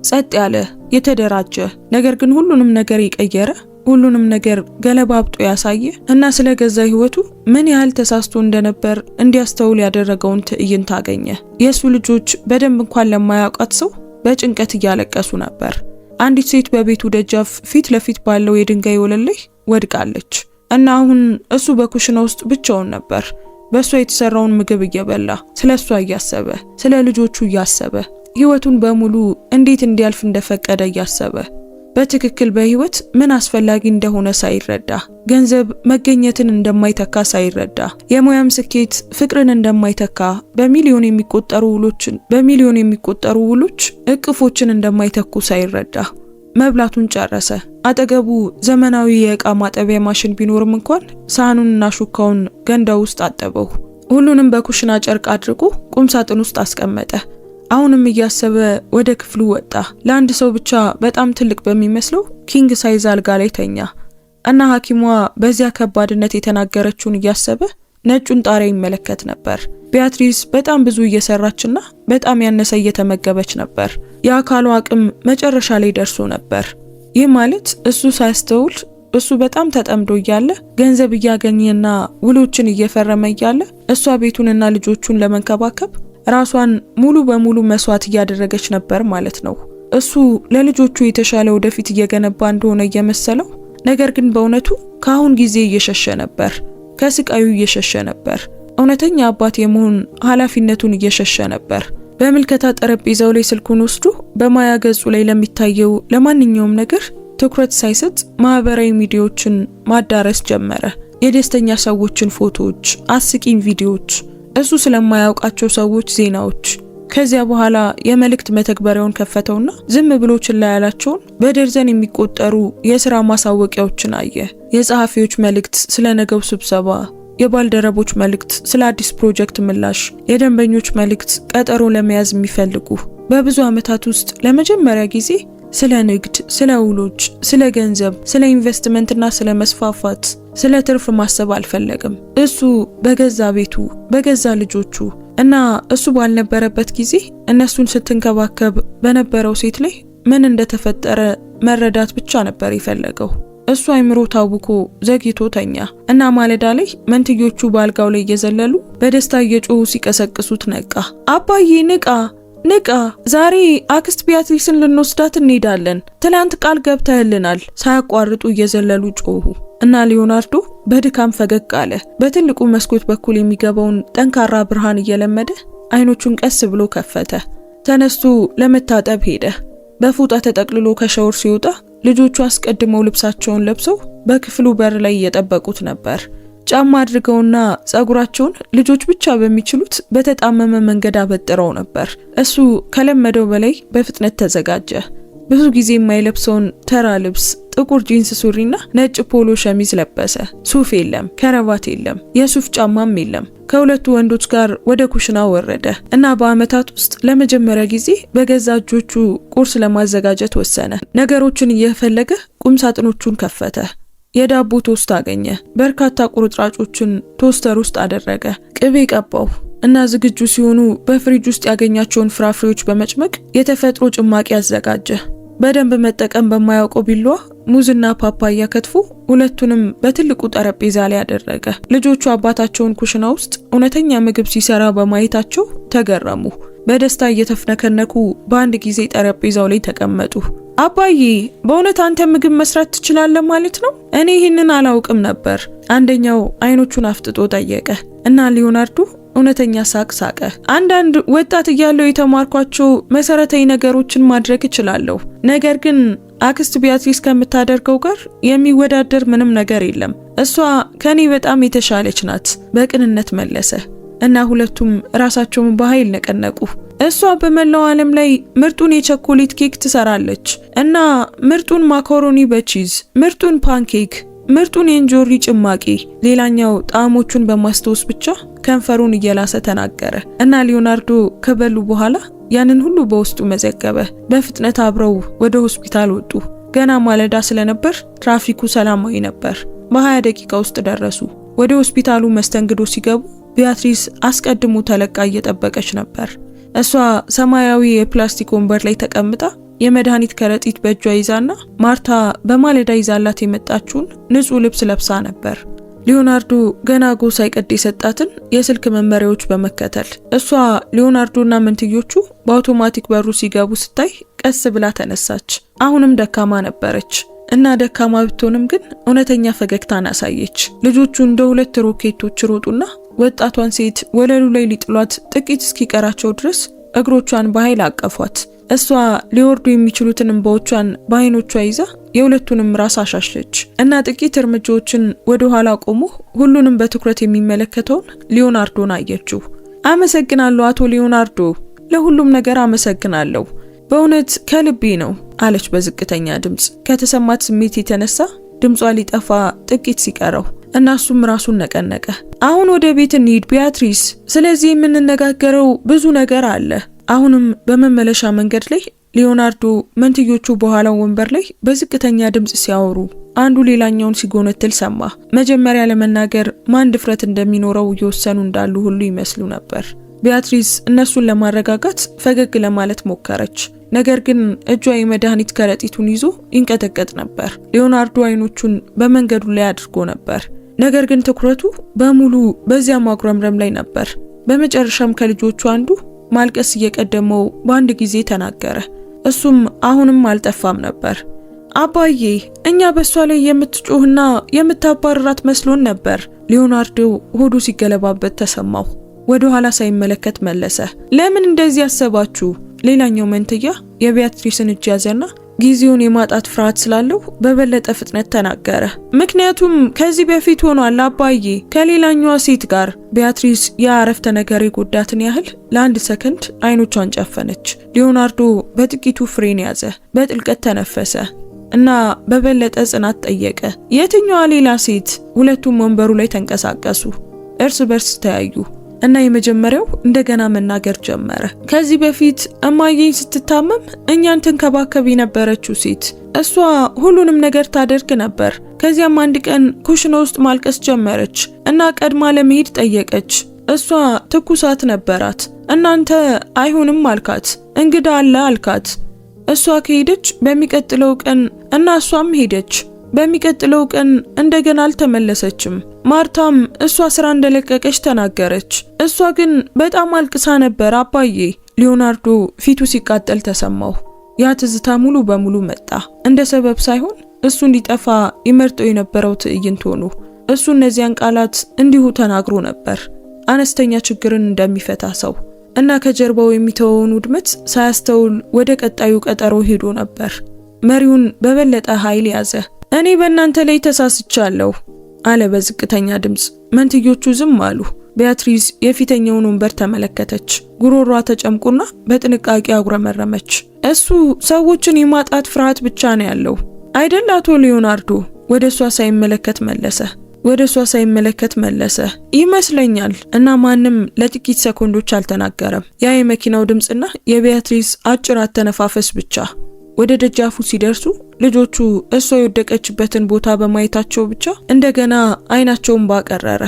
ጸጥ ያለ የተደራጀ ነገር ግን ሁሉንም ነገር የቀየረ ሁሉንም ነገር ገለባብጦ ያሳየ እና ስለ ገዛ ህይወቱ ምን ያህል ተሳስቶ እንደነበር እንዲያስተውል ያደረገውን ትዕይንት አገኘ። የሱ ልጆች በደንብ እንኳን ለማያውቃት ሰው በጭንቀት እያለቀሱ ነበር። አንዲት ሴት በቤቱ ደጃፍ ፊት ለፊት ባለው የድንጋይ ወለል ላይ ወድቃለች እና አሁን እሱ በኩሽና ውስጥ ብቻውን ነበር። በሷ የተሰራውን ምግብ እየበላ ስለሷ እያሰበ ስለ ልጆቹ እያሰበ ህይወቱን በሙሉ እንዴት እንዲያልፍ እንደፈቀደ እያሰበ በትክክል በህይወት ምን አስፈላጊ እንደሆነ ሳይረዳ ገንዘብ መገኘትን እንደማይተካ ሳይረዳ የሙያም ስኬት ፍቅርን እንደማይተካ በሚሊዮን የሚቆጠሩ ውሎች እቅፎችን እንደማይተኩ ሳይረዳ መብላቱን ጨረሰ። አጠገቡ ዘመናዊ የእቃ ማጠቢያ ማሽን ቢኖርም እንኳን ሳህኑንና ሹካውን ገንዳ ውስጥ አጠበው። ሁሉንም በኩሽና ጨርቅ አድርጎ ቁም ሳጥን ውስጥ አስቀመጠ። አሁንም እያሰበ ወደ ክፍሉ ወጣ። ለአንድ ሰው ብቻ በጣም ትልቅ በሚመስለው ኪንግ ሳይዝ አልጋ ላይ ተኛ እና ሐኪሟ በዚያ ከባድነት የተናገረችውን እያሰበ ነጩን ጣሪያ ይመለከት ነበር። ቢያትሪስ በጣም ብዙ እየሰራችና በጣም ያነሰ እየተመገበች ነበር። የአካሉ አቅም መጨረሻ ላይ ደርሶ ነበር። ይህ ማለት እሱ ሳያስተውል እሱ በጣም ተጠምዶ እያለ ገንዘብ እያገኘና ውሎችን እየፈረመ እያለ እሷ ቤቱንና ልጆቹን ለመንከባከብ ራሷን ሙሉ በሙሉ መስዋዕት እያደረገች ነበር ማለት ነው። እሱ ለልጆቹ የተሻለ ወደፊት እየገነባ እንደሆነ እየመሰለው ነገር ግን በእውነቱ ከአሁን ጊዜ እየሸሸ ነበር። ከስቃዩ እየሸሸ ነበር። እውነተኛ አባት የመሆን ኃላፊነቱን እየሸሸ ነበር። በምልከታ ጠረጴዛው ላይ ስልኩን ወስዶ በማያ ገጹ ላይ ለሚታየው ለማንኛውም ነገር ትኩረት ሳይሰጥ ማህበራዊ ሚዲያዎችን ማዳረስ ጀመረ። የደስተኛ ሰዎችን ፎቶዎች፣ አስቂኝ ቪዲዮዎች፣ እሱ ስለማያውቃቸው ሰዎች ዜናዎች። ከዚያ በኋላ የመልእክት መተግበሪያውን ከፈተውና ዝም ብሎ ችላ ያላቸውን በደርዘን የሚቆጠሩ የሥራ ማሳወቂያዎችን አየ። የጸሐፊዎች መልእክት ስለ ነገው ስብሰባ፣ የባልደረቦች መልእክት ስለ አዲስ ፕሮጀክት ምላሽ፣ የደንበኞች መልእክት ቀጠሮ ለመያዝ የሚፈልጉ። በብዙ ዓመታት ውስጥ ለመጀመሪያ ጊዜ ስለ ንግድ፣ ስለ ውሎች፣ ስለ ገንዘብ፣ ስለ ኢንቨስትመንትና ስለ መስፋፋት፣ ስለ ትርፍ ማሰብ አልፈለግም። እሱ በገዛ ቤቱ በገዛ ልጆቹ እና እሱ ባልነበረበት ጊዜ እነሱን ስትንከባከብ በነበረው ሴት ላይ ምን እንደተፈጠረ መረዳት ብቻ ነበር የፈለገው። እሱ አይምሮ ታውኮ ዘግይቶ ተኛ እና ማለዳ ላይ መንትዮቹ ባልጋው ላይ እየዘለሉ በደስታ እየጮሁ ሲቀሰቅሱት ነቃ። አባዬ ንቃ ንቃ! ዛሬ አክስት ቢያትሪስን ልንወስዳት እንሄዳለን። ትላንት ቃል ገብተህልናል። ሳያቋርጡ እየዘለሉ ጮሁ እና ሊዮናርዶ በድካም ፈገግ አለ። በትልቁ መስኮት በኩል የሚገባውን ጠንካራ ብርሃን እየለመደ አይኖቹን ቀስ ብሎ ከፈተ። ተነስቶ ለመታጠብ ሄደ። በፎጣ ተጠቅልሎ ከሻወር ሲወጣ ልጆቹ አስቀድመው ልብሳቸውን ለብሰው በክፍሉ በር ላይ እየጠበቁት ነበር። ጫማ አድርገውና ጸጉራቸውን ልጆች ብቻ በሚችሉት በተጣመመ መንገድ አበጥረው ነበር። እሱ ከለመደው በላይ በፍጥነት ተዘጋጀ። ብዙ ጊዜ የማይለብሰውን ተራ ልብስ፣ ጥቁር ጂንስ ሱሪና ነጭ ፖሎ ሸሚዝ ለበሰ። ሱፍ የለም፣ ከረባት የለም፣ የሱፍ ጫማም የለም። ከሁለቱ ወንዶች ጋር ወደ ኩሽና ወረደ እና በአመታት ውስጥ ለመጀመሪያ ጊዜ በገዛ እጆቹ ቁርስ ለማዘጋጀት ወሰነ። ነገሮችን እየፈለገ ቁም ሳጥኖቹን ከፈተ። የዳቦ ቶስት አገኘ። በርካታ ቁርጥራጮችን ቶስተር ውስጥ አደረገ። ቅቤ ቀባው እና ዝግጁ ሲሆኑ በፍሪጅ ውስጥ ያገኛቸውን ፍራፍሬዎች በመጭመቅ የተፈጥሮ ጭማቂ አዘጋጀ። በደንብ መጠቀም በማያውቀው ቢላዋ ሙዝና ፓፓያ ከትፎ ሁለቱንም በትልቁ ጠረጴዛ ላይ አደረገ። ልጆቹ አባታቸውን ኩሽና ውስጥ እውነተኛ ምግብ ሲሰራ በማየታቸው ተገረሙ። በደስታ እየተፍነከነኩ በአንድ ጊዜ ጠረጴዛው ላይ ተቀመጡ። አባዬ በእውነት አንተ ምግብ መስራት ትችላለህ ማለት ነው? እኔ ይህንን አላውቅም ነበር። አንደኛው አይኖቹን አፍጥጦ ጠየቀ እና ሊዮናርዶ እውነተኛ ሳቅ ሳቀ። አንዳንድ ወጣት እያለው የተማርኳቸው መሰረታዊ ነገሮችን ማድረግ እችላለሁ፣ ነገር ግን አክስት ቢያትሪስ ከምታደርገው ጋር የሚወዳደር ምንም ነገር የለም። እሷ ከኔ በጣም የተሻለች ናት በቅንነት መለሰ እና ሁለቱም ራሳቸውን በኃይል ነቀነቁ። እሷ በመላው ዓለም ላይ ምርጡን የቸኮሌት ኬክ ትሰራለች እና ምርጡን ማካሮኒ በቺዝ፣ ምርጡን ፓንኬክ፣ ምርጡን የእንጆሪ ጭማቂ። ሌላኛው ጣዕሞቹን በማስታወስ ብቻ ከንፈሩን እየላሰ ተናገረ እና ሊዮናርዶ ከበሉ በኋላ ያንን ሁሉ በውስጡ መዘገበ። በፍጥነት አብረው ወደ ሆስፒታል ወጡ። ገና ማለዳ ስለነበር ትራፊኩ ሰላማዊ ነበር። በ20 ደቂቃ ውስጥ ደረሱ። ወደ ሆስፒታሉ መስተንግዶ ሲገቡ ቢያትሪስ አስቀድሞ ተለቃ እየጠበቀች ነበር። እሷ ሰማያዊ የፕላስቲክ ወንበር ላይ ተቀምጣ የመድኃኒት ከረጢት በእጇ ይዛና ማርታ በማለዳ ይዛላት የመጣችውን ንጹህ ልብስ ለብሳ ነበር። ሊዮናርዶ ገና ጎ ሳይቀድ የሰጣትን የስልክ መመሪያዎች በመከተል እሷ ሊዮናርዶና መንትዮቹ በአውቶማቲክ በሩ ሲገቡ ስታይ ቀስ ብላ ተነሳች። አሁንም ደካማ ነበረች እና ደካማ ብትሆንም ግን እውነተኛ ፈገግታን አሳየች። ልጆቹ እንደ ሁለት ሮኬቶች ሮጡና ወጣቷን ሴት ወለሉ ላይ ሊጥሏት ጥቂት እስኪቀራቸው ድረስ እግሮቿን በኃይል አቀፏት። እሷ ሊወርዱ የሚችሉትን እንባዎቿን በአይኖቿ ይዛ የሁለቱንም ራስ አሻሸች እና ጥቂት እርምጃዎችን ወደ ኋላ ቆሞ ሁሉንም በትኩረት የሚመለከተውን ሊዮናርዶን አየችው። አመሰግናለሁ አቶ ሊዮናርዶ፣ ለሁሉም ነገር አመሰግናለሁ፣ በእውነት ከልቤ ነው አለች በዝቅተኛ ድምጽ። ከተሰማት ስሜት የተነሳ ድምጿ ሊጠፋ ጥቂት ሲቀረው እና እሱም ራሱን ነቀነቀ። አሁን ወደ ቤት እንሂድ ቢያትሪስ፣ ስለዚህ የምንነጋገረው ብዙ ነገር አለ። አሁንም በመመለሻ መንገድ ላይ ሊዮናርዶ መንትዮቹ በኋላው ወንበር ላይ በዝቅተኛ ድምጽ ሲያወሩ አንዱ ሌላኛውን ሲጎነትል ሰማ። መጀመሪያ ለመናገር ማን ድፍረት እንደሚኖረው እየወሰኑ እንዳሉ ሁሉ ይመስሉ ነበር። ቢያትሪስ እነሱን ለማረጋጋት ፈገግ ለማለት ሞከረች። ነገር ግን እጇ የመድኃኒት ከረጢቱን ይዞ ይንቀጠቀጥ ነበር። ሊዮናርዶ አይኖቹን በመንገዱ ላይ አድርጎ ነበር፣ ነገር ግን ትኩረቱ በሙሉ በዚያ ማጉረምረም ላይ ነበር። በመጨረሻም ከልጆቹ አንዱ ማልቀስ እየቀደመው በአንድ ጊዜ ተናገረ። እሱም አሁንም አልጠፋም ነበር። አባዬ እኛ በሷ ላይ የምትጮህና የምታባርራት መስሎን ነበር። ሊዮናርዶ ሆዱ ሲገለባበት ተሰማው። ወደ ኋላ ሳይመለከት መለሰ። ለምን እንደዚህ ያሰባችሁ? ሌላኛው መንትያ የቢያትሪስን እጅ ያዘና ጊዜውን የማጣት ፍርሃት ስላለው በበለጠ ፍጥነት ተናገረ። ምክንያቱም ከዚህ በፊት ሆኗል አባዬ፣ ከሌላኛዋ ሴት ጋር። ቢያትሪስ የአረፍተ ነገር የጎዳትን ያህል ለአንድ ሰከንድ አይኖቿን ጨፈነች። ሊዮናርዶ በጥቂቱ ፍሬን ያዘ፣ በጥልቀት ተነፈሰ እና በበለጠ ጽናት ጠየቀ፣ የትኛዋ ሌላ ሴት? ሁለቱም ወንበሩ ላይ ተንቀሳቀሱ፣ እርስ በርስ ተያዩ እና የመጀመሪያው እንደገና መናገር ጀመረ። ከዚህ በፊት እማዬ ስትታመም እኛን ተንከባከብ የነበረችው ሴት፣ እሷ ሁሉንም ነገር ታደርግ ነበር። ከዚያም አንድ ቀን ኩሽና ውስጥ ማልቀስ ጀመረች እና ቀድማ ለመሄድ ጠየቀች። እሷ ትኩሳት ነበራት። እናንተ አይሆንም አልካት፣ እንግዳ አለ አልካት። እሷ ከሄደች በሚቀጥለው ቀን እና እሷም ሄደች። በሚቀጥለው ቀን እንደገና አልተመለሰችም። ማርታም እሷ ስራ እንደለቀቀች ተናገረች። እሷ ግን በጣም አልቅሳ ነበር አባዬ። ሊዮናርዶ ፊቱ ሲቃጠል ተሰማው። ያ ትዝታ ሙሉ በሙሉ መጣ። እንደ ሰበብ ሳይሆን እሱ እንዲጠፋ ይመርጠው የነበረው ትዕይንት ሆኖ እሱ እነዚያን ቃላት እንዲሁ ተናግሮ ነበር፣ አነስተኛ ችግርን እንደሚፈታ ሰው እና ከጀርባው የሚተወውን ውድመት ሳያስተውል ወደ ቀጣዩ ቀጠሮ ሄዶ ነበር። መሪውን በበለጠ ኃይል ያዘ። እኔ በእናንተ ላይ ተሳስቻለሁ አለ በዝቅተኛ ድምጽ። መንትዮቹ ዝም አሉ። ቢያትሪስ የፊተኛውን ወንበር ተመለከተች። ጉሮሯ ተጨምቁና በጥንቃቄ አጉረመረመች። እሱ ሰዎችን የማጣት ፍርሃት ብቻ ነው ያለው አይደል አቶ ሊዮናርዶ? ወደ እሷ ሳይመለከት መለሰ። ይመስለኛል እና ማንም ለጥቂት ሰኮንዶች አልተናገረም። ያ የመኪናው ድምጽና የቢያትሪስ አጭር አተነፋፈስ ብቻ። ወደ ደጃፉ ሲደርሱ ልጆቹ እሷ የወደቀችበትን ቦታ በማየታቸው ብቻ እንደገና አይናቸውን ባቀረረ።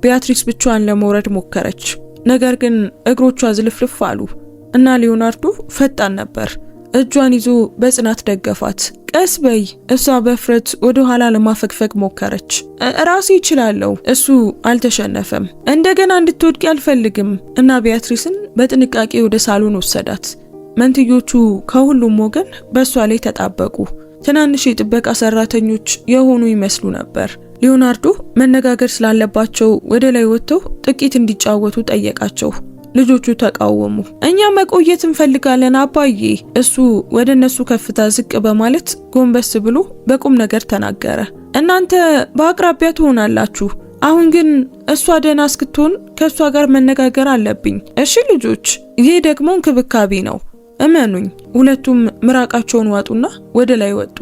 ቢያትሪስ ብቻዋን ለመውረድ ሞከረች፣ ነገር ግን እግሮቿ ዝልፍልፍ አሉ እና ሊዮናርዶ ፈጣን ነበር። እጇን ይዞ በጽናት ደገፋት። ቀስ በይ። እሷ በፍረት ወደ ኋላ ለማፈግፈግ ሞከረች። ራሴ እችላለሁ። እሱ አልተሸነፈም። እንደገና እንድትወድቂ አልፈልግም እና ቢያትሪስን በጥንቃቄ ወደ ሳሎን ወሰዳት። መንትዮቹ ከሁሉም ወገን በእሷ ላይ ተጣበቁ። ትናንሽ የጥበቃ ሰራተኞች የሆኑ ይመስሉ ነበር። ሊዮናርዶ መነጋገር ስላለባቸው ወደ ላይ ወጥተው ጥቂት እንዲጫወቱ ጠየቃቸው። ልጆቹ ተቃወሙ። እኛ መቆየት እንፈልጋለን አባዬ። እሱ ወደ እነሱ ከፍታ ዝቅ በማለት ጎንበስ ብሎ በቁም ነገር ተናገረ። እናንተ በአቅራቢያ ትሆናላችሁ። አሁን ግን እሷ ደህና እስክትሆን ከእሷ ጋር መነጋገር አለብኝ። እሺ ልጆች፣ ይህ ደግሞ እንክብካቤ ነው፣ እመኑኝ። ሁለቱም ምራቃቸውን ዋጡና ወደ ላይ ወጡ።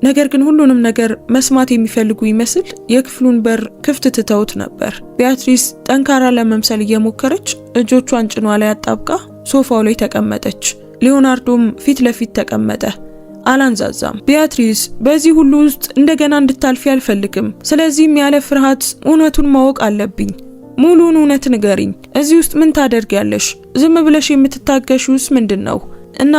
ነገር ግን ሁሉንም ነገር መስማት የሚፈልጉ ይመስል የክፍሉን በር ክፍት ትተውት ነበር። ቢያትሪስ ጠንካራ ለመምሰል እየሞከረች እጆቿን ጭኗ ላይ አጣብቃ ሶፋው ላይ ተቀመጠች። ሊዮናርዶም ፊት ለፊት ተቀመጠ። አላንዛዛም። ቢያትሪስ፣ በዚህ ሁሉ ውስጥ እንደገና እንድታልፊ አልፈልግም። ስለዚህም ያለ ፍርሃት እውነቱን ማወቅ አለብኝ። ሙሉውን እውነት ንገሪኝ። እዚህ ውስጥ ምን ታደርጊያለሽ? ዝም ብለሽ የምትታገሺውስ ምንድን ነው? እና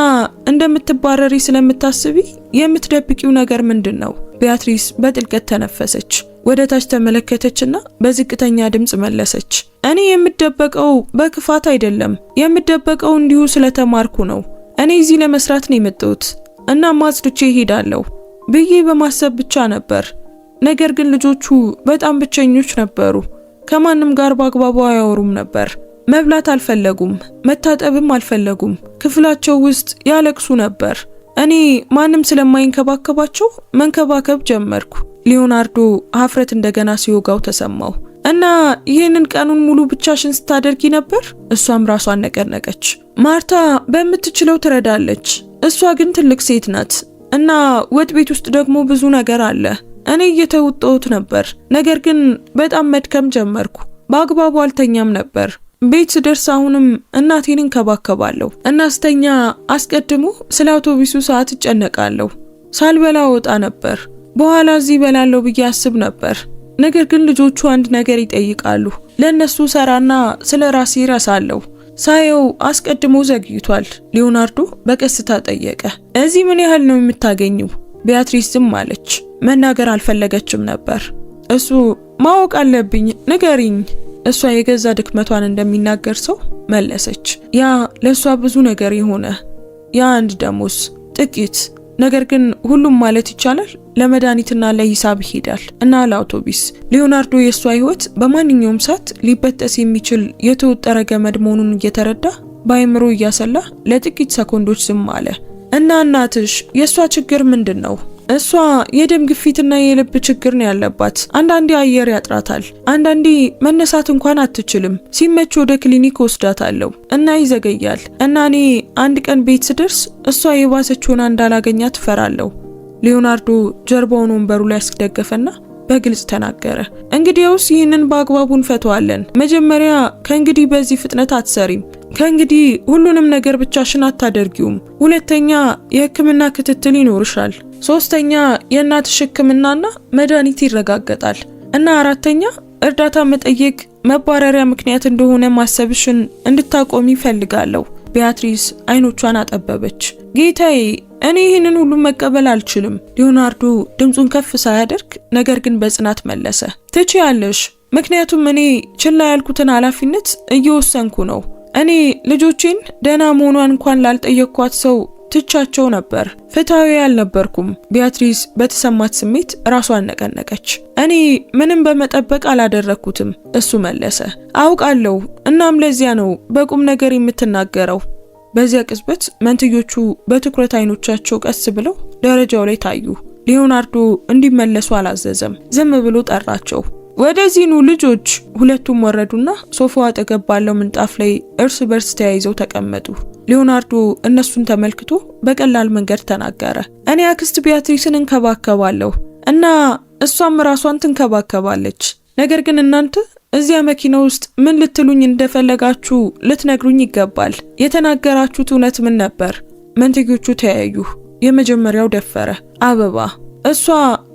እንደምትባረሪ ስለምታስቢ የምትደብቂው ነገር ምንድን ነው? ቢያትሪስ በጥልቀት ተነፈሰች። ወደ ታች ተመለከተችና በዝቅተኛ ድምጽ መለሰች። እኔ የምደበቀው በክፋት አይደለም። የምደበቀው እንዲሁ ስለተማርኩ ነው። እኔ እዚህ ለመስራት ነው የመጣሁት እና ማጽድቼ እሄዳለሁ ብዬ በማሰብ ብቻ ነበር። ነገር ግን ልጆቹ በጣም ብቸኞች ነበሩ። ከማንም ጋር በአግባቡ አያወሩም ነበር። መብላት አልፈለጉም፣ መታጠብም አልፈለጉም። ክፍላቸው ውስጥ ያለቅሱ ነበር። እኔ ማንም ስለማይንከባከባቸው መንከባከብ ጀመርኩ። ሊዮናርዶ ሀፍረት እንደገና ሲወጋው ተሰማው። እና ይህንን ቀኑን ሙሉ ብቻሽን ስታደርጊ ነበር? እሷም ራሷን ነቀነቀች። ማርታ በምትችለው ትረዳለች። እሷ ግን ትልቅ ሴት ናት እና ወጥ ቤት ውስጥ ደግሞ ብዙ ነገር አለ። እኔ እየተወጣሁት ነበር፣ ነገር ግን በጣም መድከም ጀመርኩ። በአግባቡ አልተኛም ነበር። ቤት ስደርስ አሁንም እናቴን እንከባከባለሁ እና ስተኛ አስቀድሞ ስለ አውቶቡሱ ሰዓት እጨነቃለሁ። ሳልበላ ወጣ ነበር። በኋላ እዚህ በላለሁ ብዬ አስብ ነበር። ነገር ግን ልጆቹ አንድ ነገር ይጠይቃሉ። ለነሱ ሰራና ስለ ራሴ ረሳለሁ። ሳየው አስቀድሞ ዘግይቷል። ሊዮናርዶ በቀስታ ጠየቀ። እዚህ ምን ያህል ነው የምታገኙ? ቢያትሪስ ዝም አለች። መናገር አልፈለገችም ነበር። እሱ ማወቅ አለብኝ፣ ንገሪኝ። እሷ የገዛ ድክመቷን እንደሚናገር ሰው መለሰች። ያ ለሷ ብዙ ነገር የሆነ ያ አንድ ደሞዝ ጥቂት፣ ነገር ግን ሁሉም ማለት ይቻላል ለመድኃኒትና ለሂሳብ ይሄዳል እና ለአውቶቡስ። ሊዮናርዶ የሷ ህይወት በማንኛውም ሰዓት ሊበጠስ የሚችል የተወጠረ ገመድ መሆኑን እየተረዳ በአይምሮ እያሰላ ለጥቂት ሰኮንዶች ዝም አለ። እና እናትሽ የሷ ችግር ምንድን ነው? እሷ የደም ግፊትና የልብ ችግር ነው ያለባት። አንዳንዴ አየር ያጥራታል፣ አንዳንዴ መነሳት እንኳን አትችልም። ሲመች ወደ ክሊኒክ ወስዳታለሁ እና ይዘገያል እና እኔ አንድ ቀን ቤት ስደርስ እሷ የባሰች ሆና እንዳላገኛት እፈራለሁ። ሊዮናርዶ ጀርባውን ወንበሩ ላይ አስደገፈና በግልጽ ተናገረ። እንግዲያውስ ይህንን በአግባቡ እንፈተዋለን። መጀመሪያ ከእንግዲህ በዚህ ፍጥነት አትሰሪም። ከእንግዲህ ሁሉንም ነገር ብቻሽን አታደርጊውም። ሁለተኛ የሕክምና ክትትል ይኖርሻል። ሶስተኛ የእናትሽ ሕክምናና መድኃኒት ይረጋገጣል እና አራተኛ እርዳታ መጠየቅ መባረሪያ ምክንያት እንደሆነ ማሰብሽን እንድታቆሚ ፈልጋለሁ። ቢያትሪስ አይኖቿን አጠበበች። ጌታዬ፣ እኔ ይህንን ሁሉ መቀበል አልችልም። ሊዮናርዶ ድምጹን ከፍ ሳያደርግ ነገር ግን በጽናት መለሰ። ትችያለሽ፣ ምክንያቱም እኔ ችላ ያልኩትን ኃላፊነት እየወሰንኩ ነው። እኔ ልጆቼን ደህና መሆኗን እንኳን ላልጠየቅኳት ሰው ትቻቸው ነበር። ፍትሃዊ አልነበርኩም። ቢያትሪስ በተሰማት ስሜት ራሷን ነቀነቀች። እኔ ምንም በመጠበቅ አላደረኩትም፣ እሱ መለሰ። አውቃለሁ፣ እናም ለዚያ ነው በቁም ነገር የምትናገረው። በዚያ ቅጽበት መንትዮቹ በትኩረት አይኖቻቸው ቀስ ብለው ደረጃው ላይ ታዩ። ሊዮናርዶ እንዲመለሱ አላዘዘም፣ ዝም ብሎ ጠራቸው። ወደዚህ ኑ ልጆች። ሁለቱም ወረዱና ሶፋው አጠገብ ባለው ምንጣፍ ላይ እርስ በርስ ተያይዘው ተቀመጡ። ሊዮናርዶ እነሱን ተመልክቶ በቀላል መንገድ ተናገረ። እኔ አክስት ቢያትሪስን እንከባከባለሁ እና እሷም ራሷን ትንከባከባለች። ነገር ግን እናንተ እዚያ መኪና ውስጥ ምን ልትሉኝ እንደፈለጋችሁ ልትነግሩኝ ይገባል። የተናገራችሁት እውነት ምን ነበር? መንትዮቹ ተያዩ። የመጀመሪያው ደፈረ። አበባ። እሷ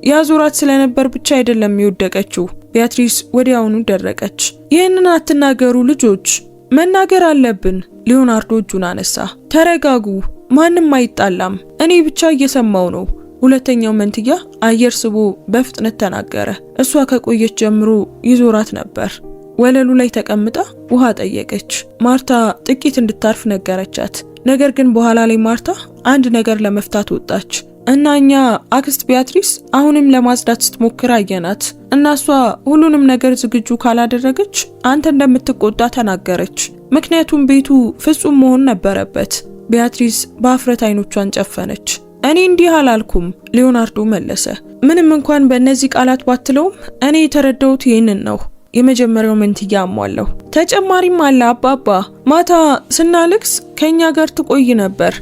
ያዙራት ስለነበር ብቻ አይደለም የወደቀችው። ቢያትሪስ ወዲያውኑ ደረቀች። ይህንን አትናገሩ ልጆች፣ መናገር አለብን። ሊዮናርዶ እጁን አነሳ። ተረጋጉ። ማንም አይጣላም፣ እኔ ብቻ እየሰማው ነው። ሁለተኛው መንትያ አየር ስቦ በፍጥነት ተናገረ። እሷ ከቆየች ጀምሮ ይዞራት ነበር። ወለሉ ላይ ተቀምጣ ውሃ ጠየቀች። ማርታ ጥቂት እንድታርፍ ነገረቻት። ነገር ግን በኋላ ላይ ማርታ አንድ ነገር ለመፍታት ወጣች እና እኛ አክስት ቢያትሪስ አሁንም ለማጽዳት ስትሞክር አየናት እና እሷ ሁሉንም ነገር ዝግጁ ካላደረገች አንተ እንደምትቆጣ ተናገረች። ምክንያቱም ቤቱ ፍጹም መሆን ነበረበት። ቢያትሪስ በአፍረት አይኖቿን ጨፈነች። እኔ እንዲህ አላልኩም፣ ሊዮናርዶ መለሰ። ምንም እንኳን በእነዚህ ቃላት ባትለውም እኔ የተረዳሁት ይህንን ነው። የመጀመሪያው መንትያ አሟለሁ። ተጨማሪም አለ አባባ። ማታ ስናልቅስ ከኛ ጋር ትቆይ ነበር።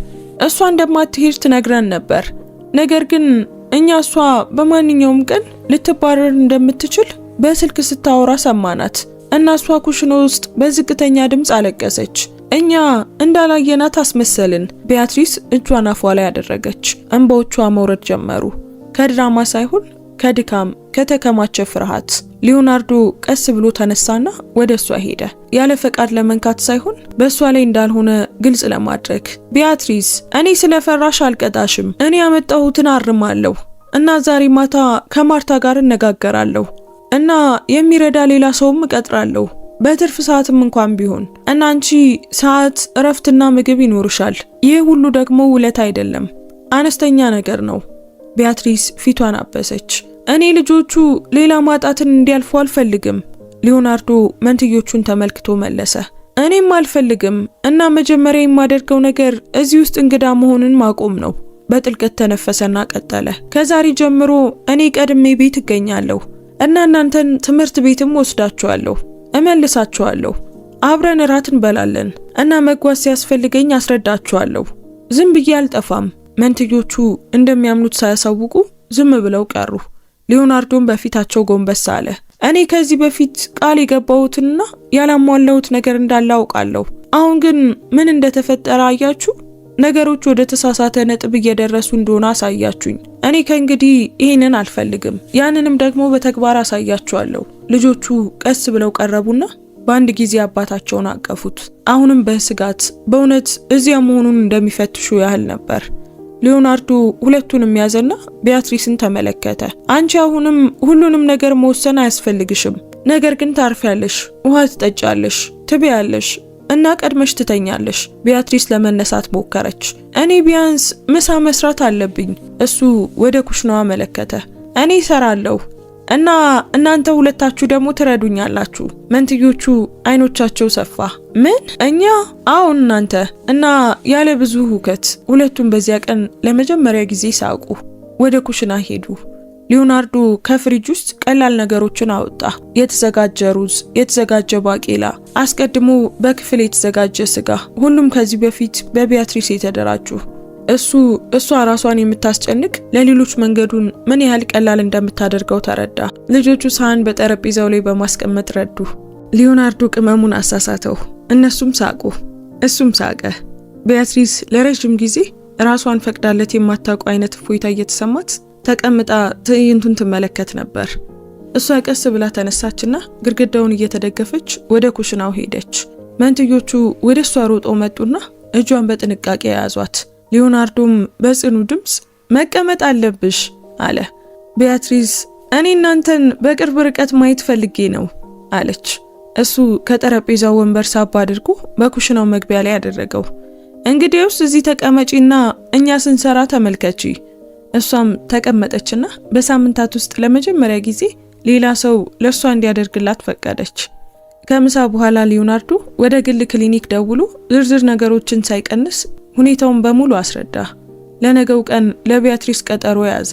እሷ እንደማትሄድ ትነግረን ነበር። ነገር ግን እኛ እሷ በማንኛውም ቀን ልትባረር እንደምትችል በስልክ ስታወራ ሰማናት እና እሷ ኩሽና ውስጥ በዝቅተኛ ድምፅ አለቀሰች። እኛ እንዳላየናት አስመሰልን። ቢያትሪስ እጇን አፏ ላይ ያደረገች። እንባዎቿ መውረድ ጀመሩ። ከድራማ ሳይሆን ከድካም ከተከማቸ ፍርሃት። ሊዮናርዶ ቀስ ብሎ ተነሳና ወደ እሷ ሄደ። ያለ ፈቃድ ለመንካት ሳይሆን በእሷ ላይ እንዳልሆነ ግልጽ ለማድረግ። ቢያትሪስ፣ እኔ ስለፈራሽ አልቀጣሽም። እኔ ያመጣሁትን አርማለሁ እና ዛሬ ማታ ከማርታ ጋር እነጋገራለሁ እና የሚረዳ ሌላ ሰውም እቀጥራለሁ፣ በትርፍ ሰዓትም እንኳን ቢሆን እና አንቺ ሰዓት እረፍትና ምግብ ይኖርሻል። ይህ ሁሉ ደግሞ ውለት አይደለም፣ አነስተኛ ነገር ነው። ቢያትሪስ ፊቷን አበሰች። እኔ ልጆቹ ሌላ ማጣትን እንዲያልፉ አልፈልግም። ሊዮናርዶ መንትዮቹን ተመልክቶ መለሰ። እኔም አልፈልግም እና መጀመሪያ የማደርገው ነገር እዚህ ውስጥ እንግዳ መሆንን ማቆም ነው። በጥልቀት ተነፈሰና ቀጠለ። ከዛሬ ጀምሮ እኔ ቀድሜ ቤት እገኛለሁ እና እናንተን ትምህርት ቤትም ወስዳችኋለሁ፣ እመልሳችኋለሁ። አብረን እራት እንበላለን እና መጓዝ ሲያስፈልገኝ አስረዳችኋለሁ። ዝም ብዬ አልጠፋም። መንትዮቹ እንደሚያምኑት ሳያሳውቁ ዝም ብለው ቀሩ። ሊዮናርዶን በፊታቸው ጎንበስ አለ። እኔ ከዚህ በፊት ቃል የገባሁትና ያላሟላሁት ነገር እንዳለ አውቃለሁ። አሁን ግን ምን እንደተፈጠረ አያችሁ። ነገሮች ወደ ተሳሳተ ነጥብ እየደረሱ እንደሆነ አሳያችሁኝ። እኔ ከእንግዲህ ይሄንን አልፈልግም። ያንንም ደግሞ በተግባር አሳያችኋለሁ። ልጆቹ ቀስ ብለው ቀረቡና በአንድ ጊዜ አባታቸውን አቀፉት። አሁንም በስጋት በእውነት እዚያ መሆኑን እንደሚፈትሹ ያህል ነበር። ሊዮናርዶ ሁለቱንም ያዘና ቢያትሪስን ተመለከተ። አንቺ አሁንም ሁሉንም ነገር መወሰን አያስፈልግሽም። ነገር ግን ታርፊያለሽ፣ ውሃ ትጠጫለሽ፣ ትበያለሽ እና ቀድመሽ ትተኛለሽ። ቢያትሪስ ለመነሳት ሞከረች። እኔ ቢያንስ ምሳ መስራት አለብኝ። እሱ ወደ ኩሽናዋ መለከተ። እኔ እሰራለሁ እና እናንተ ሁለታችሁ ደግሞ ትረዱኛላችሁ። መንትዮቹ አይኖቻቸው ሰፋ። ምን? እኛ? አዎ እናንተ። እና ያለ ብዙ ሁከት ሁለቱም በዚያ ቀን ለመጀመሪያ ጊዜ ሳቁ። ወደ ኩሽና ሄዱ። ሊዮናርዶ ከፍሪጅ ውስጥ ቀላል ነገሮችን አወጣ። የተዘጋጀ ሩዝ፣ የተዘጋጀ ባቄላ፣ አስቀድሞ በክፍል የተዘጋጀ ስጋ፣ ሁሉም ከዚህ በፊት በቢያትሪስ የተደራጁ። እሷ ራሷን የምታስጨንቅ ለሌሎች መንገዱን ምን ያህል ቀላል እንደምታደርገው ተረዳ። ልጆቹ ሳህን በጠረጴዛው ላይ በማስቀመጥ ረዱ። ሊዮናርዶ ቅመሙን አሳሳተው። እነሱም ሳቁ፣ እሱም ሳቀ። ቢያትሪስ ለረጅም ጊዜ ራሷን ፈቅዳለት የማታውቀው አይነት እፎይታ እየተሰማት ተቀምጣ ትዕይንቱን ትመለከት ነበር። እሷ ቀስ ብላ ተነሳችና ግድግዳውን እየተደገፈች ወደ ኩሽናው ሄደች። መንትዮቹ ወደ እሷ ሮጠው መጡና እጇን በጥንቃቄ ያዟት። ሊዮናርዶም በጽኑ ድምፅ መቀመጥ አለብሽ አለ። ቢያትሪስ እኔ እናንተን በቅርብ ርቀት ማየት ፈልጌ ነው አለች። እሱ ከጠረጴዛው ወንበር ሳብ አድርጎ በኩሽናው መግቢያ ላይ ያደረገው። እንግዲያውስ እዚህ ተቀመጪና እኛ ስንሰራ ተመልከቺ። እሷም ተቀመጠችና በሳምንታት ውስጥ ለመጀመሪያ ጊዜ ሌላ ሰው ለእሷ እንዲያደርግላት ፈቀደች። ከምሳ በኋላ ሊዮናርዶ ወደ ግል ክሊኒክ ደውሎ ዝርዝር ነገሮችን ሳይቀንስ ሁኔታውን በሙሉ አስረዳ። ለነገው ቀን ለቢያትሪስ ቀጠሮ ያዘ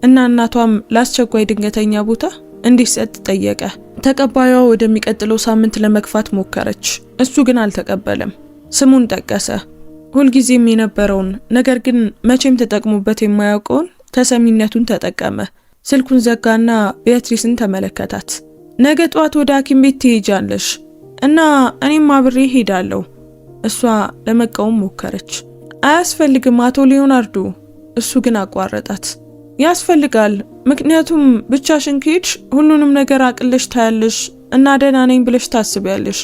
እና እናቷም ለአስቸኳይ ድንገተኛ ቦታ እንዲሰጥ ጠየቀ። ተቀባዩዋ ወደሚቀጥለው ሳምንት ለመግፋት ሞከረች። እሱ ግን አልተቀበለም። ስሙን ጠቀሰ። ሁልጊዜም የነበረውን ነገር ግን መቼም ተጠቅሞበት የማያውቀውን ተሰሚነቱን ተጠቀመ። ስልኩን ዘጋና ቢያትሪስን ተመለከታት። ነገ ጠዋት ወደ ሐኪም ቤት ትሄጃለሽ እና እኔም አብሬ ሄዳለሁ። እሷ ለመቃወም ሞከረች። አያስፈልግም አቶ ሊዮናርዶ። እሱ ግን አቋረጣት። ያስፈልጋል፣ ምክንያቱም ብቻሽን ከሄድሽ ሁሉንም ነገር አቅለሽ ታያለሽ እና ደህና ነኝ ብለሽ ታስቢያለሽ።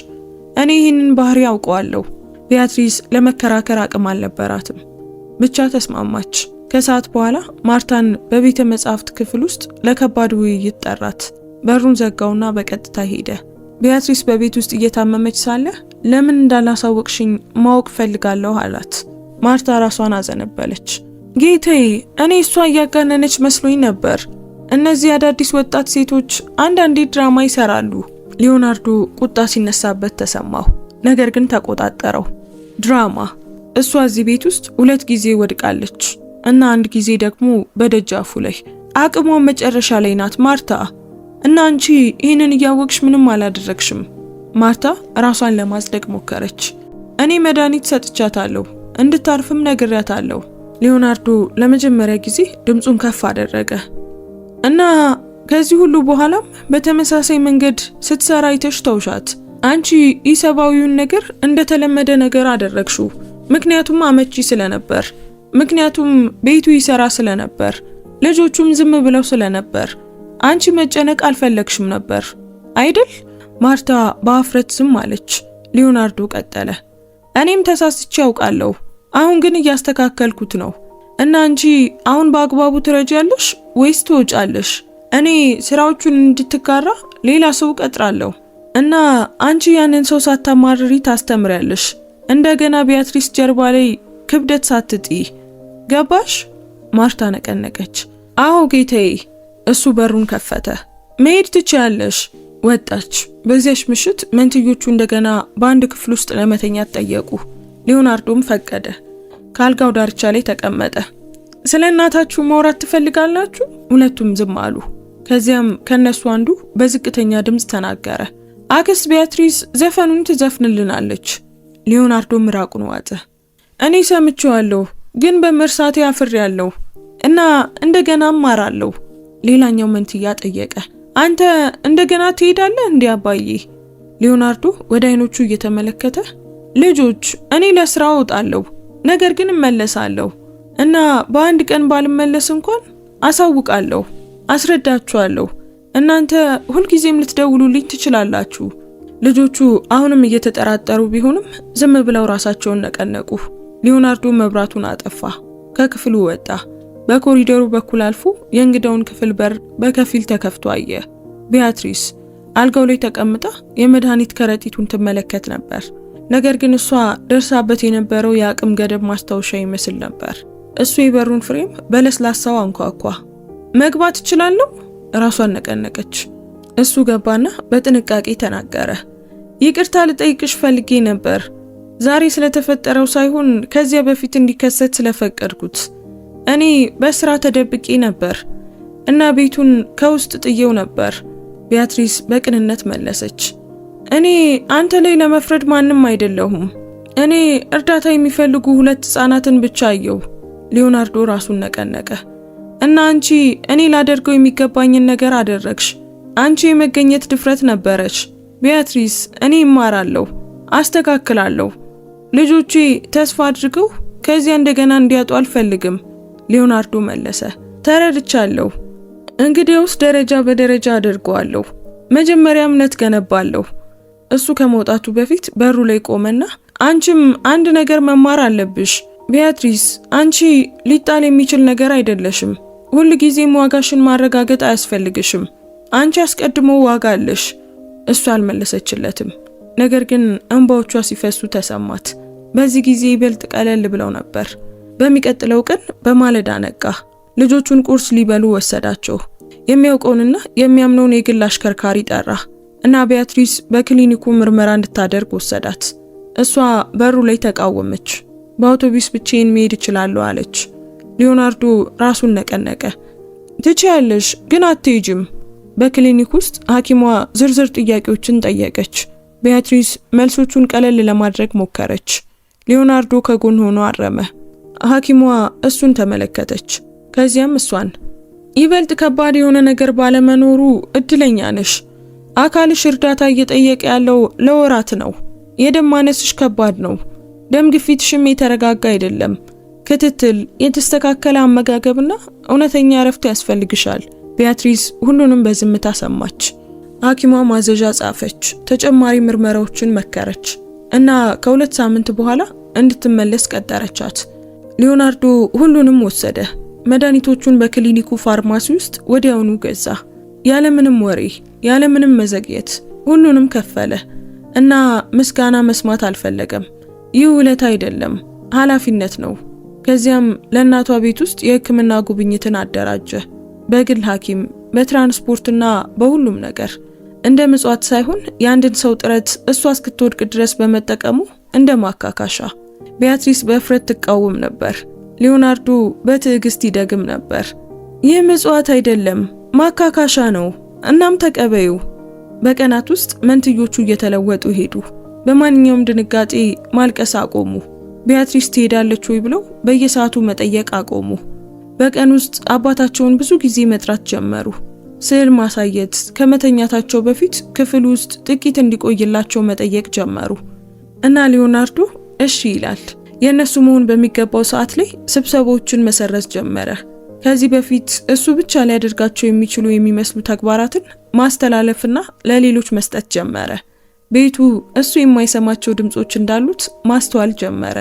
እኔ ይህንን ባህሪ አውቀዋለሁ። ቢያትሪስ ለመከራከር አቅም አልነበራትም። ብቻ ተስማማች። ከሰዓት በኋላ ማርታን በቤተ መጻሕፍት ክፍል ውስጥ ለከባድ ውይይት ጠራት። በሩን ዘጋውና በቀጥታ ሄደ። ቢያትሪስ በቤት ውስጥ እየታመመች ሳለ ለምን እንዳላሳወቅሽኝ ማወቅ ፈልጋለሁ አላት። ማርታ ራሷን አዘነበለች። ጌታዬ፣ እኔ እሷ እያጋነነች መስሎኝ ነበር። እነዚህ አዳዲስ ወጣት ሴቶች አንዳንዴ ድራማ ይሰራሉ። ሊዮናርዶ ቁጣ ሲነሳበት ተሰማው፣ ነገር ግን ተቆጣጠረው። ድራማ? እሷ እዚህ ቤት ውስጥ 2 ጊዜ ወድቃለች እና 1 ጊዜ ደግሞ በደጃፉ ላይ። አቅሟ መጨረሻ ላይ ናት ማርታ። እና አንቺ ይህንን እያወቅሽ ምንም አላደረግሽም። ማርታ ራሷን ለማጽደቅ ሞከረች። እኔ መድኃኒት ሰጥቻታለሁ፣ እንድታርፍም ነግሬያታለሁ። ሊዮናርዶ ለመጀመሪያ ጊዜ ድምፁን ከፍ አደረገ። እና ከዚህ ሁሉ በኋላም በተመሳሳይ መንገድ ስትሰራ አይተሽ ተውሻት። አንቺ ኢሰባዊውን ነገር እንደተለመደ ነገር አደረግሽው። ምክንያቱም አመቺ ስለነበር፣ ምክንያቱም ቤቱ ይሰራ ስለነበር፣ ልጆቹም ዝም ብለው ስለነበር። አንቺ መጨነቅ አልፈለግሽም ነበር አይደል? ማርታ በአፍረት ዝም አለች። ሊዮናርዶ ቀጠለ። እኔም ተሳስቼ ያውቃለሁ፣ አሁን ግን እያስተካከልኩት ነው። እና አንቺ አሁን በአግባቡ ትረጃለሽ ወይስ ትወጫለሽ? እኔ ስራዎቹን እንድትጋራ ሌላ ሰው ቀጥራለሁ እና አንቺ ያንን ሰው ሳታማርሪ ታስተምሪያለሽ። እንደገና ቢያትሪስ ጀርባ ላይ ክብደት ሳትጥይ። ገባሽ? ማርታ ነቀነቀች። አዎ ጌታዬ። እሱ በሩን ከፈተ። መሄድ ትችያለሽ። ወጣች። በዚያች ምሽት መንትዮቹ እንደገና በአንድ ክፍል ውስጥ ለመተኛት ጠየቁ። ሊዮናርዶም ፈቀደ። ካልጋው ዳርቻ ላይ ተቀመጠ። ስለ እናታችሁ ማውራት ትፈልጋላችሁ? ሁለቱም ዝም አሉ። ከዚያም ከነሱ አንዱ በዝቅተኛ ድምፅ ተናገረ። አክስት ቢያትሪስ ዘፈኑን ትዘፍንልናለች። ሊዮናርዶ ምራቁን ዋጠ። እኔ ሰምቼዋለሁ፣ ግን በመርሳቴ አፍሬያለሁ እና እንደገና እማራለሁ። ሌላኛው መንትያ ጠየቀ። አንተ እንደገና ትሄዳለህ እንዴ አባዬ? ሊዮናርዶ ወደ አይኖቹ እየተመለከተ ልጆች፣ እኔ ለስራ እወጣለሁ፣ ነገር ግን እመለሳለሁ እና በአንድ ቀን ባልመለስ እንኳን አሳውቃለሁ፣ አስረዳችኋለሁ። እናንተ ሁልጊዜም ልትደውሉልኝ ትችላላችሁ። ልጆቹ አሁንም እየተጠራጠሩ ቢሆንም ዝም ብለው ራሳቸውን ነቀነቁ። ሊዮናርዶ መብራቱን አጠፋ። ከክፍሉ ወጣ። በኮሪደሩ በኩል አልፎ የእንግዳውን ክፍል በር በከፊል ተከፍቶ አየ። ቢያትሪስ አልጋው ላይ ተቀምጣ የመድኃኒት ከረጢቱን ትመለከት ነበር። ነገር ግን እሷ ደርሳበት የነበረው የአቅም ገደብ ማስታወሻ ይመስል ነበር። እሱ የበሩን ፍሬም በለስላሳው አንኳኳ። መግባት እችላለሁ? ራሷን ነቀነቀች። እሱ ገባና በጥንቃቄ ተናገረ። ይቅርታ ልጠይቅሽ ፈልጌ ነበር። ዛሬ ስለተፈጠረው ሳይሆን ከዚያ በፊት እንዲከሰት ስለፈቀድኩት። እኔ በስራ ተደብቄ ነበር እና ቤቱን ከውስጥ ጥዬው ነበር። ቢያትሪስ በቅንነት መለሰች። እኔ አንተ ላይ ለመፍረድ ማንም አይደለሁም። እኔ እርዳታ የሚፈልጉ 2 ህፃናትን ብቻ አየሁ። ሊዮናርዶ ራሱን ነቀነቀ። እና አንቺ እኔ ላደርገው የሚገባኝን ነገር አደረግሽ። አንቺ የመገኘት ድፍረት ነበረች። ቢያትሪስ እኔ እማራለሁ፣ አስተካክላለሁ። ልጆቼ ተስፋ አድርገው ከዚያ እንደገና እንዲያጡ አልፈልግም። ሊዮናርዶ መለሰ። ተረድቻለሁ። እንግዲያውስ ደረጃ በደረጃ አድርገዋለሁ። መጀመሪያ እምነት ገነባለሁ። እሱ ከመውጣቱ በፊት በሩ ላይ ቆመና አንቺም አንድ ነገር መማር አለብሽ ቢያትሪስ። አንቺ ሊጣል የሚችል ነገር አይደለሽም። ሁል ጊዜም ዋጋሽን ማረጋገጥ አያስፈልግሽም። አንቺ አስቀድሞ ዋጋ አለሽ። እሱ አልመለሰችለትም። ነገር ግን እንባዎቿ ሲፈሱ ተሰማት። በዚህ ጊዜ ይበልጥ ቀለል ብለው ነበር። በሚቀጥለው ቀን በማለዳ ነቃ። ልጆቹን ቁርስ ሊበሉ ወሰዳቸው። የሚያውቀውንና የሚያምነውን የግል አሽከርካሪ ጠራ እና ቢያትሪስ በክሊኒኩ ምርመራ እንድታደርግ ወሰዳት። እሷ በሩ ላይ ተቃወመች። በአውቶቡስ ብቻዬን መሄድ እችላለሁ አለች። ሊዮናርዶ ራሱን ነቀነቀ። ትችያለሽ፣ ግን አትሄጂም። በክሊኒክ ውስጥ ሐኪሟ ዝርዝር ጥያቄዎችን ጠየቀች። ቢያትሪስ መልሶቹን ቀለል ለማድረግ ሞከረች። ሊዮናርዶ ከጎን ሆኖ አረመ። ሐኪሟ እሱን ተመለከተች። ከዚያም እሷን ይበልጥ ከባድ የሆነ ነገር ባለመኖሩ እድለኛ ነሽ። አካልሽ እርዳታ እየጠየቀ ያለው ለወራት ነው። የደም ማነስሽ ከባድ ነው። ደም ግፊትሽም የተረጋጋ አይደለም። ክትትል፣ የተስተካከለ አመጋገብና እውነተኛ እረፍት ያስፈልግሻል። ቢያትሪስ ሁሉንም በዝምታ ሰማች። ሐኪሟ ማዘዣ ጻፈች። ተጨማሪ ምርመራዎችን መከረች እና ከ2 ሳምንት በኋላ እንድትመለስ ቀጠረቻት። ሊዮናርዶ ሁሉንም ወሰደ። መድኃኒቶቹን በክሊኒኩ ፋርማሲ ውስጥ ወዲያውኑ ገዛ። ያለምንም ወሬ፣ ያለምንም መዘግየት ሁሉንም ከፈለ እና ምስጋና መስማት አልፈለገም። ይህ ውለታ አይደለም፣ ኃላፊነት ነው። ከዚያም ለእናቷ ቤት ውስጥ የሕክምና ጉብኝትን አደራጀ። በግል ሐኪም፣ በትራንስፖርትና በሁሉም ነገር እንደ ምጽዋት ሳይሆን የአንድን ሰው ጥረት እሷ እስክትወድቅ ድረስ በመጠቀሙ እንደ ማካካሻ። ቢያትሪስ በእፍረት ትቃወም ነበር። ሊዮናርዶ በትዕግስት ይደግም ነበር። ይህ ምጽዋት አይደለም፣ ማካካሻ ነው። እናም ተቀበዩ። በቀናት ውስጥ መንትዮቹ እየተለወጡ ሄዱ። በማንኛውም ድንጋጤ ማልቀስ አቆሙ። ቢያትሪስ ትሄዳለች ወይ ብለው በየሰዓቱ መጠየቅ አቆሙ። በቀን ውስጥ አባታቸውን ብዙ ጊዜ መጥራት ጀመሩ። ስዕል ማሳየት፣ ከመተኛታቸው በፊት ክፍል ውስጥ ጥቂት እንዲቆይላቸው መጠየቅ ጀመሩ እና ሊዮናርዶ እሺ ይላል። የእነሱ መሆን በሚገባው ሰዓት ላይ ስብሰባዎችን መሰረዝ ጀመረ። ከዚህ በፊት እሱ ብቻ ሊያደርጋቸው የሚችሉ የሚመስሉ ተግባራትን ማስተላለፍና ለሌሎች መስጠት ጀመረ። ቤቱ እሱ የማይሰማቸው ድምጾች እንዳሉት ማስተዋል ጀመረ።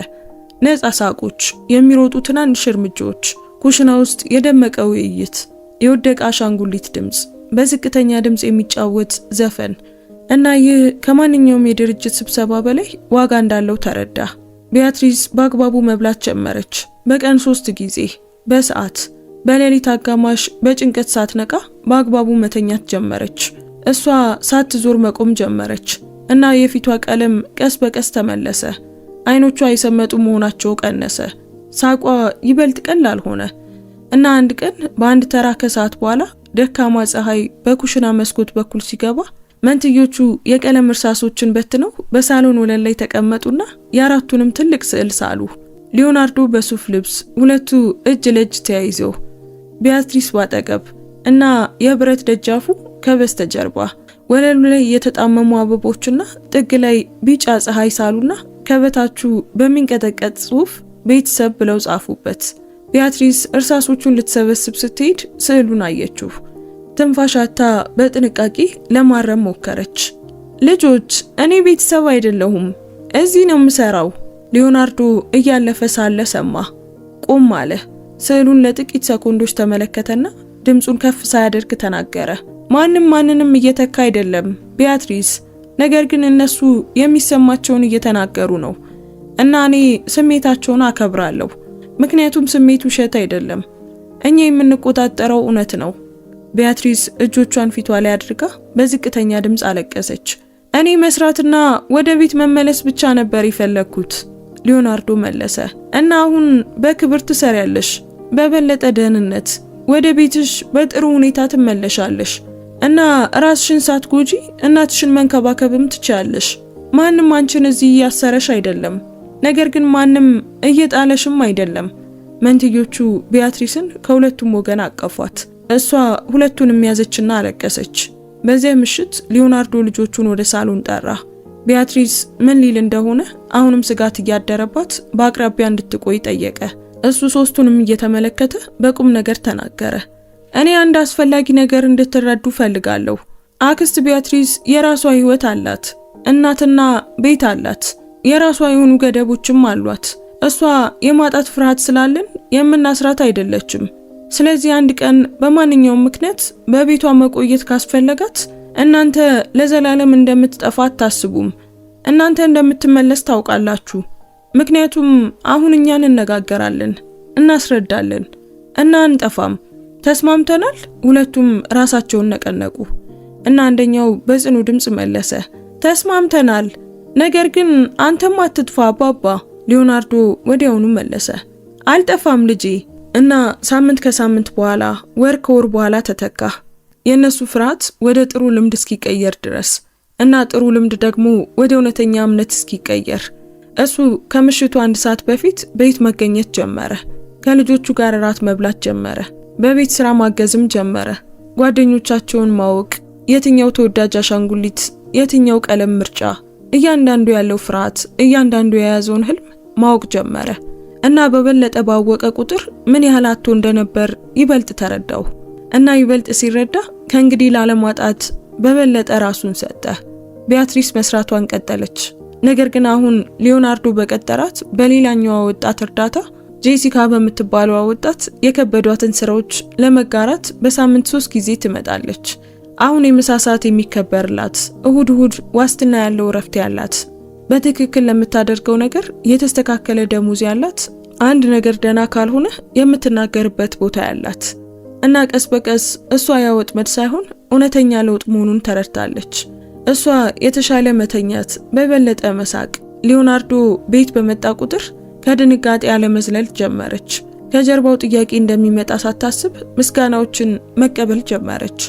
ነፃ ሳቆች፣ የሚሮጡ ትናንሽ እርምጃዎች፣ ኩሽና ውስጥ የደመቀ ውይይት፣ የወደቀ አሻንጉሊት ድምጽ፣ በዝቅተኛ ድምጽ የሚጫወት ዘፈን እና ይህ ከማንኛውም የድርጅት ስብሰባ በላይ ዋጋ እንዳለው ተረዳ። ቢያትሪስ በአግባቡ መብላት ጀመረች። በቀን 3 ጊዜ በሰዓት፣ በሌሊት አጋማሽ በጭንቀት ሳትነቃ በአግባቡ መተኛት ጀመረች። እሷ ሳትዞር መቆም ጀመረች እና የፊቷ ቀለም ቀስ በቀስ ተመለሰ። አይኖቿ የሰመጡ መሆናቸው ቀነሰ። ሳቋ ይበልጥ ቀላል ሆነ እና አንድ ቀን በአንድ ተራ ከሰዓት በኋላ ደካማ ፀሐይ በኩሽና መስኮት በኩል ሲገባ መንትዮቹ የቀለም እርሳሶችን በትነው በሳሎን ወለል ላይ ተቀመጡና የአራቱንም ትልቅ ስዕል ሳሉ። ሊዮናርዶ በሱፍ ልብስ፣ ሁለቱ እጅ ለእጅ ተያይዘው፣ ቢያትሪስ ባጠገብ እና የብረት ደጃፉ ከበስተጀርባ። ወለሉ ላይ የተጣመሙ አበቦችና ጥግ ላይ ቢጫ ፀሐይ ሳሉና ከበታቹ በሚንቀጠቀጥ ጽሑፍ ቤተሰብ ብለው ጻፉበት። ቢያትሪስ እርሳሶቹን ልትሰበስብ ስትሄድ ስዕሉን አየችው። ትንፋሻታ በጥንቃቄ ለማረም ሞከረች። ልጆች፣ እኔ ቤተሰብ አይደለሁም፣ እዚህ ነው የምሰራው። ሊዮናርዶ እያለፈ ሳለ ሰማ። ቆም አለ። ስዕሉን ለጥቂት ሰኮንዶች ተመለከተና ድምጹን ከፍ ሳያደርግ ተናገረ። ማንም ማንንም እየተካ አይደለም ቢያትሪስ፣ ነገር ግን እነሱ የሚሰማቸውን እየተናገሩ ነው እና እኔ ስሜታቸውን አከብራለሁ። ምክንያቱም ስሜት ውሸት አይደለም፣ እኛ የምንቆጣጠረው እውነት ነው። ቢያትሪስ እጆቿን ፊቷ ላይ አድርጋ በዝቅተኛ ድምፅ አለቀሰች። እኔ መስራትና ወደ ቤት መመለስ ብቻ ነበር የፈለግኩት፣ ሊዮናርዶ መለሰ። እና አሁን በክብር ትሰሪያለሽ፣ በበለጠ ደህንነት ወደ ቤትሽ በጥሩ ሁኔታ ትመለሻለሽ እና ራስሽን ሳትጎጂ እናትሽን መንከባከብም ትችያለሽ። ማንም አንቺን እዚህ እያሰረሽ አይደለም፣ ነገር ግን ማንም እየጣለሽም አይደለም። መንትዮቹ ቢያትሪስን ከሁለቱም ወገን አቀፏት። እሷ ሁለቱንም ያዘችና አለቀሰች። በዚያ ምሽት ሊዮናርዶ ልጆቹን ወደ ሳሎን ጠራ። ቢያትሪስ ምን ሊል እንደሆነ አሁንም ስጋት እያደረባት በአቅራቢያ እንድትቆይ ጠየቀ። እሱ ሶስቱንም እየተመለከተ በቁም ነገር ተናገረ። እኔ አንድ አስፈላጊ ነገር እንድትረዱ ፈልጋለሁ። አክስት ቢያትሪስ የራሷ ህይወት አላት፣ እናትና ቤት አላት፣ የራሷ የሆኑ ገደቦችም አሏት። እሷ የማጣት ፍርሃት ስላለን የምናስራት አይደለችም። ስለዚህ አንድ ቀን በማንኛውም ምክንያት በቤቷ መቆየት ካስፈለጋት እናንተ ለዘላለም እንደምትጠፋ አታስቡም። እናንተ እንደምትመለስ ታውቃላችሁ። ምክንያቱም አሁን እኛ እንነጋገራለን፣ እናስረዳለን እና አንጠፋም። ተስማምተናል? ሁለቱም ራሳቸውን ነቀነቁ እና አንደኛው በጽኑ ድምጽ መለሰ፣ ተስማምተናል፣ ነገር ግን አንተም አትጥፋ አባባ። ሊዮናርዶ ወዲያውኑ መለሰ፣ አልጠፋም ልጄ። እና ሳምንት ከሳምንት በኋላ፣ ወር ከወር በኋላ ተተካ። የነሱ ፍርሃት ወደ ጥሩ ልምድ እስኪቀየር ድረስ እና ጥሩ ልምድ ደግሞ ወደ እውነተኛ እምነት እስኪቀየር። እሱ ከምሽቱ 1 ሰዓት በፊት ቤት መገኘት ጀመረ። ከልጆቹ ጋር እራት መብላት ጀመረ። በቤት ስራ ማገዝም ጀመረ። ጓደኞቻቸውን ማወቅ፣ የትኛው ተወዳጅ አሻንጉሊት፣ የትኛው ቀለም ምርጫ፣ እያንዳንዱ ያለው ፍርሃት፣ እያንዳንዱ የያዘውን ህልም ማወቅ ጀመረ እና በበለጠ ባወቀ ቁጥር ምን ያህል አጥቶ እንደነበር ይበልጥ ተረዳው እና ይበልጥ ሲረዳ ከእንግዲህ ላለማጣት በበለጠ ራሱን ሰጠ። ቢያትሪስ መስራቷን ቀጠለች። ነገር ግን አሁን ሊዮናርዶ በቀጠራት በሌላኛው ወጣት እርዳታ ጄሲካ በምትባለው ወጣት የከበዷትን ስራዎች ለመጋራት በሳምንት 3 ጊዜ ትመጣለች። አሁን የምሳ ሰዓት የሚከበርላት፣ እሁድ ዋስትና ያለው እረፍት ያላት፣ በትክክል ለምታደርገው ነገር የተስተካከለ ደሞዝ ያላት፣ አንድ ነገር ደና ካልሆነ የምትናገርበት ቦታ ያላት እና ቀስ በቀስ እሷ ያወጥመድ ሳይሆን እውነተኛ ለውጥ መሆኑን ተረድታለች። እሷ የተሻለ መተኛት፣ በበለጠ መሳቅ፣ ሊዮናርዶ ቤት በመጣ ቁጥር ከድንጋጤ ያለመዝለል ጀመረች። ከጀርባው ጥያቄ እንደሚመጣ ሳታስብ ምስጋናዎችን መቀበል ጀመረች።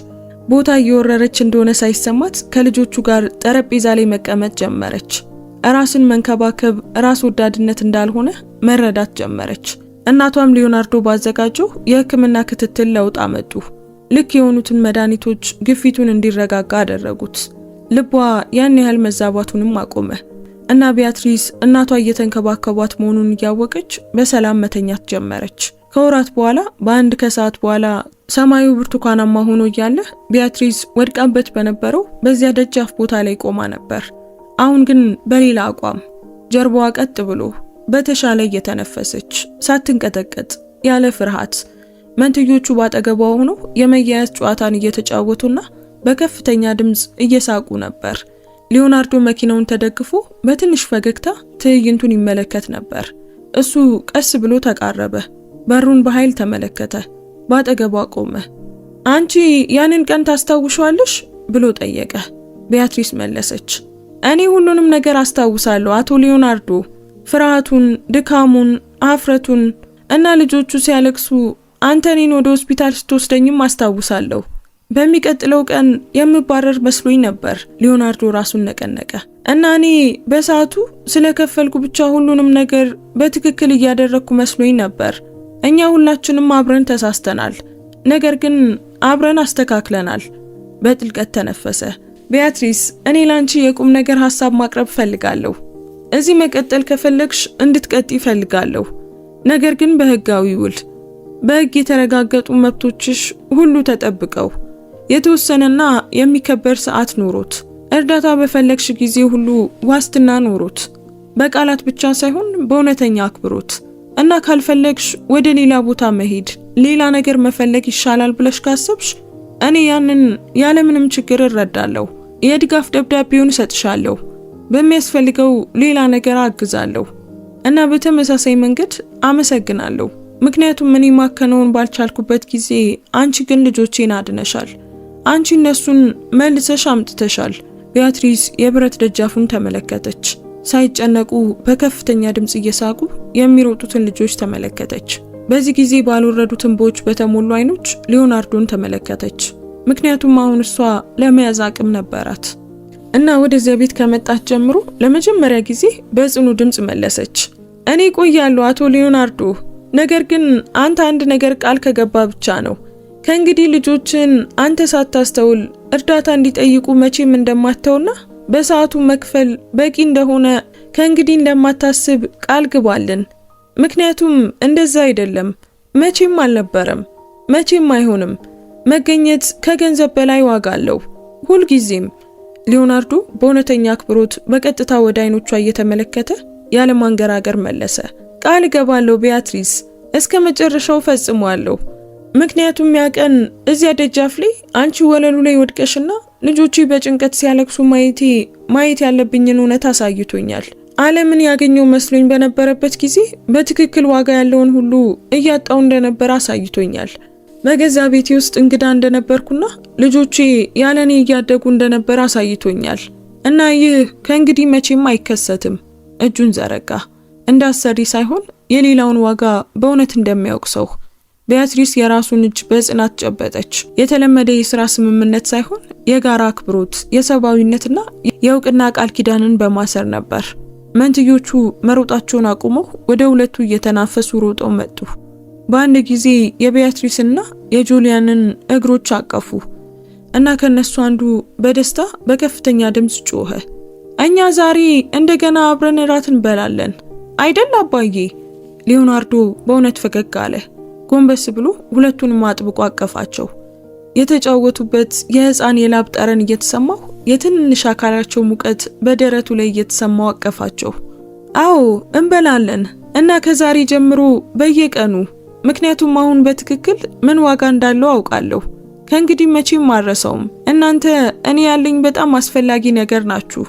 ቦታ እየወረረች እንደሆነ ሳይሰማት ከልጆቹ ጋር ጠረጴዛ ላይ መቀመጥ ጀመረች። ራስን መንከባከብ ራስ ወዳድነት እንዳልሆነ መረዳት ጀመረች። እናቷም ሊዮናርዶ ባዘጋጀው የሕክምና ክትትል ለውጥ አመጡ። ልክ የሆኑትን መድኃኒቶች ግፊቱን እንዲረጋጋ አደረጉት። ልቧ ያን ያህል መዛባቱንም አቆመ እና ቢያትሪስ እናቷ እየተንከባከቧት መሆኑን እያወቀች በሰላም መተኛት ጀመረች። ከወራት በኋላ በአንድ ከሰዓት በኋላ ሰማዩ ብርቱካናማ ሆኖ እያለ ቢያትሪስ ወድቃበት በነበረው በዚያ ደጃፍ ቦታ ላይ ቆማ ነበር። አሁን ግን በሌላ አቋም፣ ጀርባዋ ቀጥ ብሎ በተሻለ እየተነፈሰች ሳትንቀጠቀጥ ያለ ፍርሃት። መንትዮቹ ባጠገቧ ሆነው የመያያዝ ጨዋታን እየተጫወቱና በከፍተኛ ድምጽ እየሳቁ ነበር። ሊዮናርዶ መኪናውን ተደግፎ በትንሽ ፈገግታ ትዕይንቱን ይመለከት ነበር። እሱ ቀስ ብሎ ተቃረበ። በሩን በኃይል ተመለከተ። ባጠገቧ ቆመ። አንቺ ያንን ቀን ታስታውሻለሽ ብሎ ጠየቀ። ቢያትሪስ መለሰች። እኔ ሁሉንም ነገር አስታውሳለሁ አቶ ሊዮናርዶ፣ ፍርሃቱን፣ ድካሙን፣ አፍረቱን እና ልጆቹ ሲያለቅሱ አንተ እኔን ወደ ሆስፒታል ስትወስደኝም አስታውሳለሁ። በሚቀጥለው ቀን የምባረር መስሎኝ ነበር። ሊዮናርዶ ራሱን ነቀነቀ እና እኔ በሰዓቱ ስለከፈልኩ ብቻ ሁሉንም ነገር በትክክል እያደረግኩ መስሎኝ ነበር። እኛ ሁላችንም አብረን ተሳስተናል፣ ነገር ግን አብረን አስተካክለናል። በጥልቀት ተነፈሰ። ቢያትሪስ፣ እኔ ላንቺ የቁም ነገር ሐሳብ ማቅረብ ፈልጋለሁ። እዚህ መቀጠል ከፈለግሽ እንድትቀጥይ ፈልጋለሁ፣ ነገር ግን በህጋዊ ውል፣ በህግ የተረጋገጡ መብቶችሽ ሁሉ ተጠብቀው፣ የተወሰነና የሚከበር ሰዓት ኖሮት፣ እርዳታ በፈለግሽ ጊዜ ሁሉ ዋስትና ኖሮት፣ በቃላት ብቻ ሳይሆን በእውነተኛ አክብሮት እና ካልፈለግሽ ወደ ሌላ ቦታ መሄድ፣ ሌላ ነገር መፈለግ ይሻላል ብለሽ ካሰብሽ እኔ ያንን ያለምንም ችግር እረዳለሁ። የድጋፍ ደብዳቤውን እሰጥሻለሁ፣ በሚያስፈልገው ሌላ ነገር አግዛለሁ እና በተመሳሳይ መንገድ አመሰግናለሁ። ምክንያቱም እኔ ማከናወን ባልቻልኩበት ጊዜ አንቺ ግን ልጆቼን አድነሻል። አንቺ እነሱን መልሰሽ አምጥተሻል። ቢያትሪስ የብረት ደጃፉን ተመለከተች። ሳይጨነቁ በከፍተኛ ድምጽ እየሳቁ የሚሮጡትን ልጆች ተመለከተች። በዚህ ጊዜ ባልወረዱት እንባዎች በተሞሉ አይኖች ሊዮናርዶን ተመለከተች። ምክንያቱም አሁን እሷ ለመያዝ አቅም ነበራት እና ወደዚያ ቤት ከመጣች ጀምሮ ለመጀመሪያ ጊዜ በጽኑ ድምጽ መለሰች። እኔ ቆያለሁ አቶ ሊዮናርዶ፣ ነገር ግን አንተ አንድ ነገር ቃል ከገባ ብቻ ነው። ከእንግዲህ ልጆችን አንተ ሳታስተውል እርዳታ እንዲጠይቁ መቼም እንደማተውና በሰዓቱ መክፈል በቂ እንደሆነ ከእንግዲህ እንደማታስብ ቃል ግባልን። ምክንያቱም እንደዛ አይደለም፣ መቼም አልነበረም፣ መቼም አይሆንም። መገኘት ከገንዘብ በላይ ዋጋ አለው፣ ሁልጊዜም። ሊዮናርዶ በእውነተኛ አክብሮት በቀጥታ ወደ አይኖቿ እየተመለከተ ያለ ማንገራገር መለሰ። ቃል እገባለሁ ቢያትሪስ፣ እስከ መጨረሻው ፈጽሟለሁ። ምክንያቱም ያ ቀን እዚያ ደጃፍ ላይ አንቺ ወለሉ ላይ ወድቀሽና ልጆቹ በጭንቀት ሲያለቅሱ ማየት ያለብኝን እውነት አሳይቶኛል። ዓለምን ያገኘው መስሎኝ በነበረበት ጊዜ በትክክል ዋጋ ያለውን ሁሉ እያጣው እንደነበር አሳይቶኛል። በገዛ ቤቴ ውስጥ እንግዳ እንደነበርኩና ልጆቼ ያለኔ እያደጉ እንደነበር አሳይቶኛል። እና ይህ ከእንግዲህ መቼም አይከሰትም። እጁን ዘረጋ፣ እንዳሰሪ ሳይሆን የሌላውን ዋጋ በእውነት እንደሚያውቅ ሰው። ቢያትሪስ የራሱን እጅ በጽናት ጨበጠች። የተለመደ የሥራ ስምምነት ሳይሆን የጋራ አክብሮት፣ የሰብአዊነትና የእውቅና ቃል ኪዳንን በማሰር ነበር። መንትዮቹ መሮጣቸውን አቁመው ወደ ሁለቱ እየተናፈሱ ሮጠው መጡ። በአንድ ጊዜ የቢያትሪስና የጁሊያንን እግሮች አቀፉ እና ከነሱ አንዱ በደስታ በከፍተኛ ድምጽ ጮኸ። እኛ ዛሬ እንደገና አብረን እራት እንበላለን አይደል አባዬ? ሊዮናርዶ በእውነት ፈገግ አለ። ጎንበስ ብሎ ሁለቱንም አጥብቆ አቀፋቸው። የተጫወቱበት የህፃን የላብ ጠረን እየተሰማው የትንሽ አካላቸው ሙቀት በደረቱ ላይ እየተሰማው አቀፋቸው። አዎ እንበላለን እና ከዛሬ ጀምሮ በየቀኑ ምክንያቱም አሁን በትክክል ምን ዋጋ እንዳለው አውቃለሁ። ከእንግዲህ መቼም አልረሳውም። እናንተ እኔ ያለኝ በጣም አስፈላጊ ነገር ናችሁ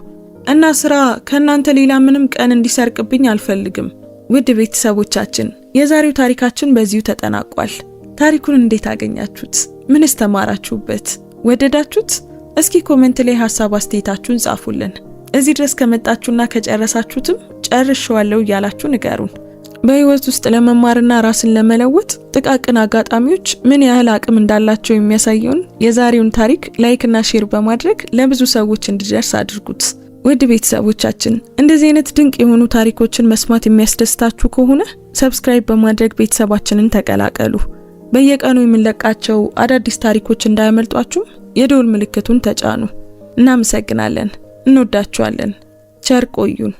እና ስራ ከእናንተ ሌላ ምንም ቀን እንዲሰርቅብኝ አልፈልግም። ውድ ቤተሰቦቻችን የዛሬው ታሪካችን በዚሁ ተጠናቋል። ታሪኩን እንዴት አገኛችሁት? ምንስ ተማራችሁበት? ወደዳችሁት? እስኪ ኮሜንት ላይ ሐሳብ አስተያየታችሁን ጻፉልን። እዚህ ድረስ ከመጣችሁና ከጨረሳችሁትም ጨርሻለሁ እያላችሁ ንገሩን። በህይወት ውስጥ ለመማርና ራስን ለመለወጥ ጥቃቅን አጋጣሚዎች ምን ያህል አቅም እንዳላቸው የሚያሳየውን የዛሬውን ታሪክ ላይክና ሼር በማድረግ ለብዙ ሰዎች እንዲደርስ አድርጉት። ውድ ቤተሰቦቻችን እንደዚህ አይነት ድንቅ የሆኑ ታሪኮችን መስማት የሚያስደስታችሁ ከሆነ ሰብስክራይብ በማድረግ ቤተሰባችንን ተቀላቀሉ። በየቀኑ የምንለቃቸው አዳዲስ ታሪኮች እንዳያመልጧችሁ የደወል ምልክቱን ተጫኑ። እናመሰግናለን። እንወዳችኋለን። ቸር ቆዩን።